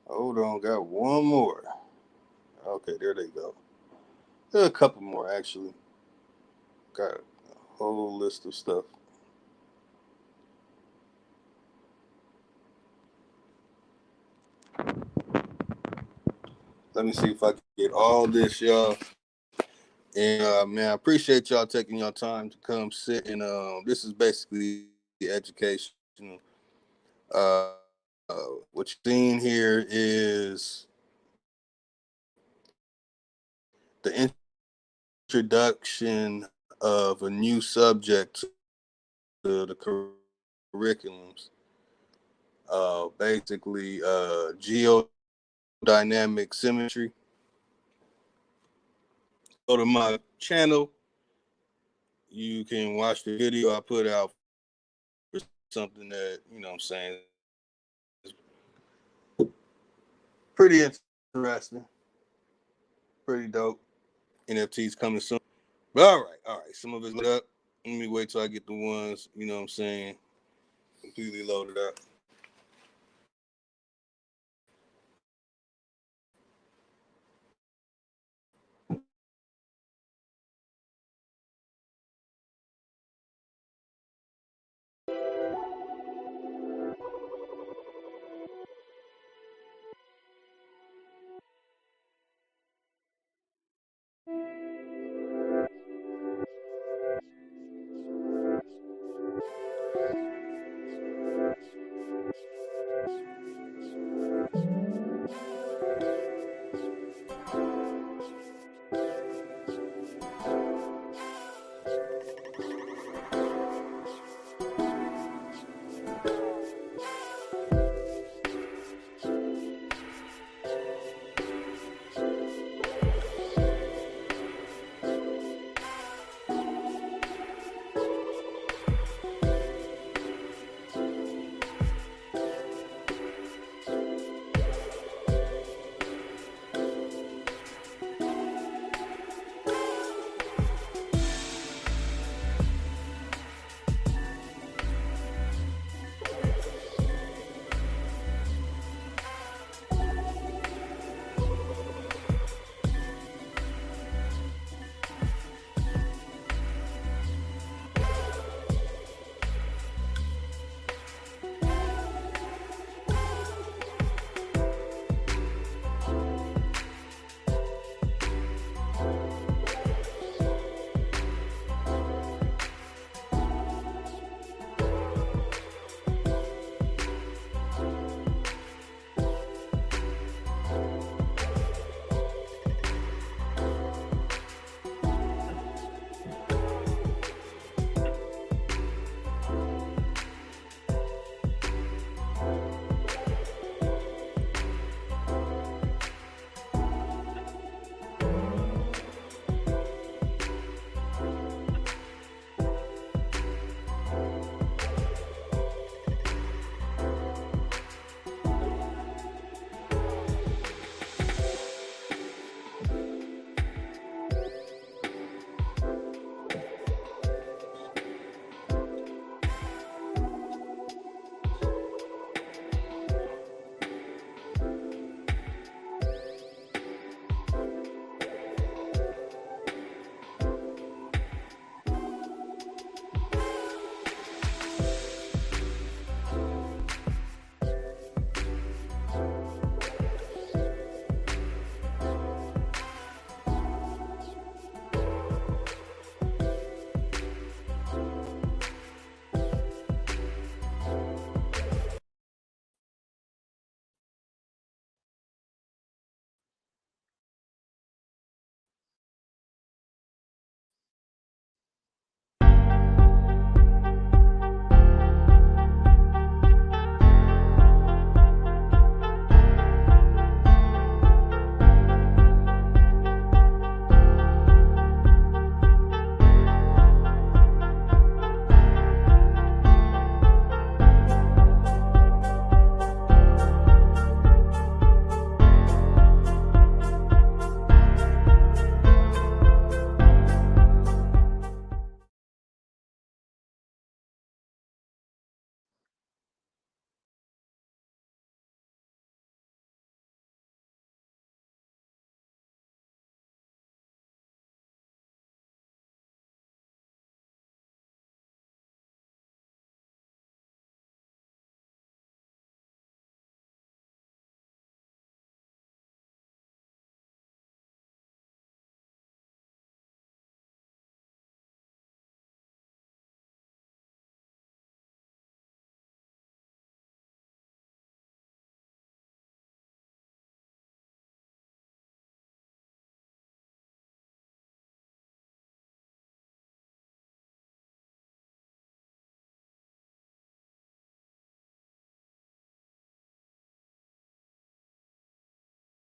Hold on, got one more. Okay, there they go. There are a couple more actually. Got a whole list of stuff. Let me see if I can get all this, y'all. And man, I appreciate y'all taking your time to come sit and this is basically educational. Uh, what you're seeing here is the introduction of a new subject to the curriculums. Basically, geodynamic symmetry. Go to my channel, you can watch the video I put out for something that, you know what I'm saying, is pretty interesting, pretty dope. NFTs coming soon. But all right. Some of it's lit up. Let me wait till I get the ones, you know what I'm saying, completely loaded up.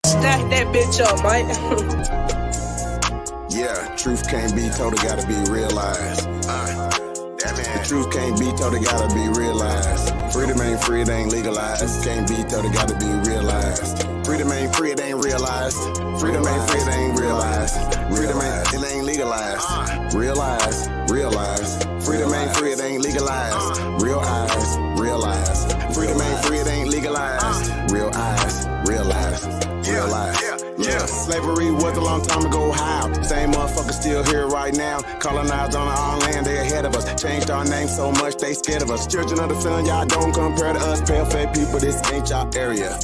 Stack that bitch up, Mike. Yeah, truth can't be told, it gotta be realized. The truth can't be told, it gotta be realized. Freedom ain't free, it ain't legalized. Truth can't be told, it gotta be realized. Freedom ain't free, it ain't realized. Freedom ain't free, it ain't realized. Freedom ain't, it ain't legalized. Realize, realize. Freedom ain't free, it ain't legalized. Real eyes, realize. Freedom ain't free, it ain't legalized. Real eyes, realize. Realize. Yeah, slavery was a long time ago, how? Same motherfuckers still here right now. Colonized on our land, they ahead of us. Changed our name so much, they scared of us. Children of the sun, y'all don't compare to us. Pale-faced people, this ain't y'all area.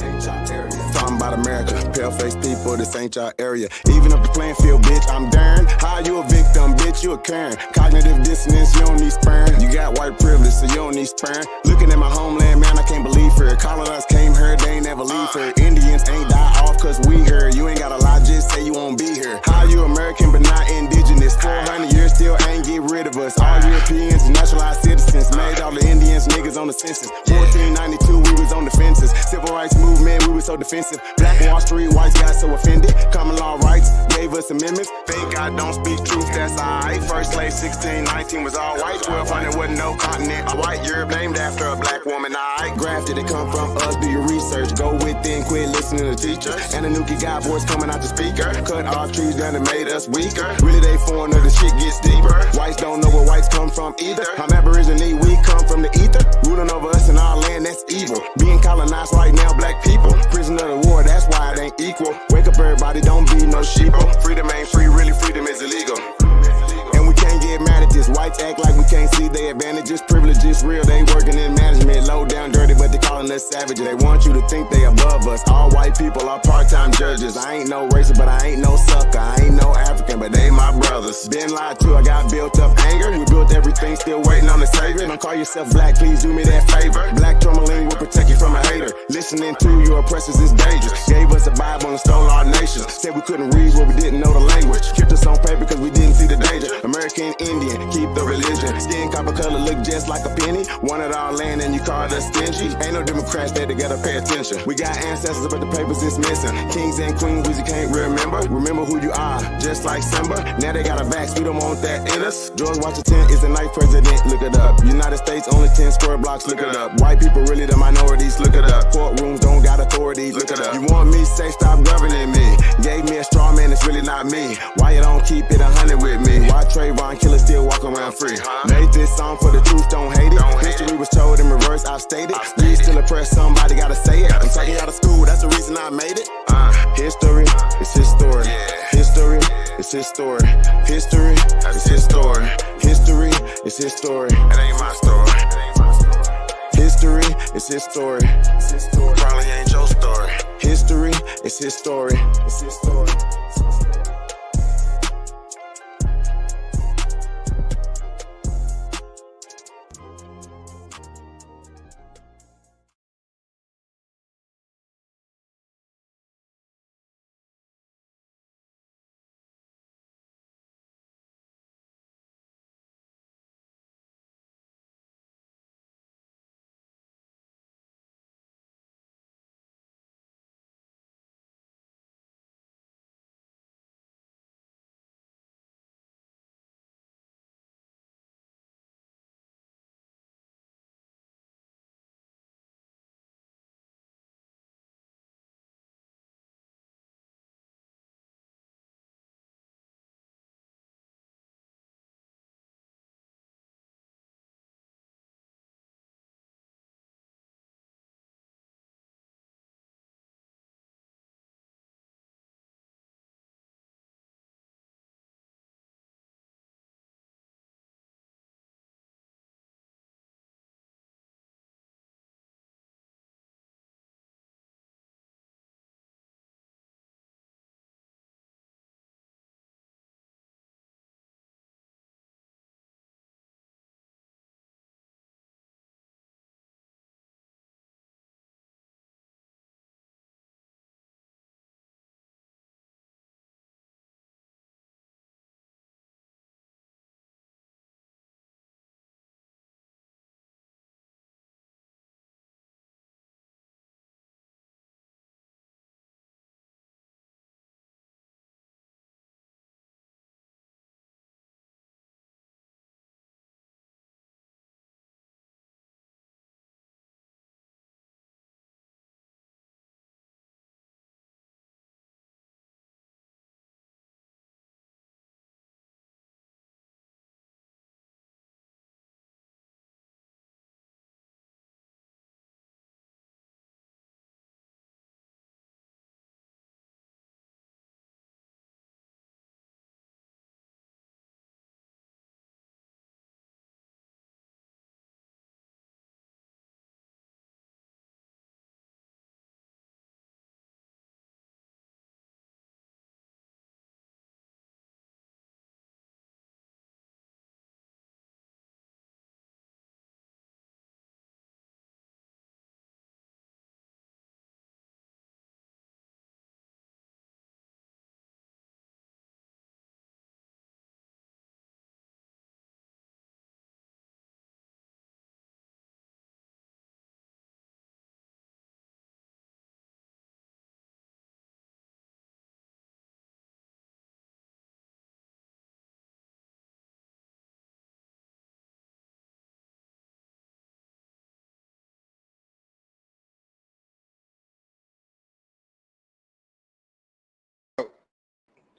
Talking about America, pale-faced people, this ain't y'all area. Even up the playing field, bitch, I'm darn. How you a victim, bitch, you a Karen. Cognitive dissonance, you don't need sperm. You got white privilege, so you don't need sperm. Looking at my homeland, man, I can't believe her. Colonized came here, they ain't never leave her. Indians ain't die off cause we here. You ain't gotta lie, just say you won't be here. How you American but not indigenous? 400 years still ain't get rid of us. All Europeans and naturalized citizens. Made all the Indians niggas on the census. 1492 we was on the fences. Civil rights movement, we was so defensive. Black Wall Street, whites got so offended. Common law rights gave us amendments. Think I don't speak truth, that's alright. First slave 1619 was all white. 1200 wasn't no continent. A white Europe named after a black woman. I grafted it, come from us. Do your research, go within, quit listening to teachers. And the Nuki got voice coming out the speaker. Cut off trees down and made us weaker. Really they foreigner, the shit gets deeper. Whites don't know where whites come from either. I'm Aborigine, we come from the ether. Ruling over us in our land, that's evil. Being colonized right now, black people. Prisoner of the war, that's why it ain't equal. Wake up everybody, don't be no sheeple. Freedom ain't free, really freedom is illegal. And we can't get mad at this. Whites act like we can't see their advantages. Privileges real, they working in management. Low down dirty, but they calling us savages. They want you to think they above us. All white people are part-time judges. I ain't no racist, but I ain't no sucker. I ain't no African, but they my brothers. Been lied to, I got built up anger. We built everything, still waiting on the savior. Don't call yourself black, please do me that favor. Black tourmaline will protect you from a hater. Listening to your oppressors is dangerous. Gave us a Bible and stole our nation. Said we couldn't read what we didn't know the language. Kept us on paper because we didn't see the danger. American Indian, keep the religion. Skin copper color look just like a penny. Wanted our land and you called us stingy. Ain't no Democrats there to gotta pay attention. We got ancestors but the papers is missing. Kings and queens we can't remember. Remember who you are, just like Simba. Now they got a vax, we don't want that in us. George Washington is the ninth president, look it up. United States only 10 square blocks, look it up. White people really the minorities, look it up. Courtrooms don't got authorities, look it up. You want me, say stop governing me. Gave me a straw man, it's really not me. Why you don't keep it 100 with me? Why Trayvon killer still walk around free? Made this song for the truth, don't hate it. History was told in reverse, I've stated. We still oppressed, somebody gotta say it. I'm talking out of school, that's the reason I made it. History is his story. History is his story. History is his story. History is his story. It ain't my story. History is his story. Probably ain't your story. History is his story. It's his story.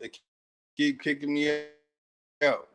They keep kicking me out.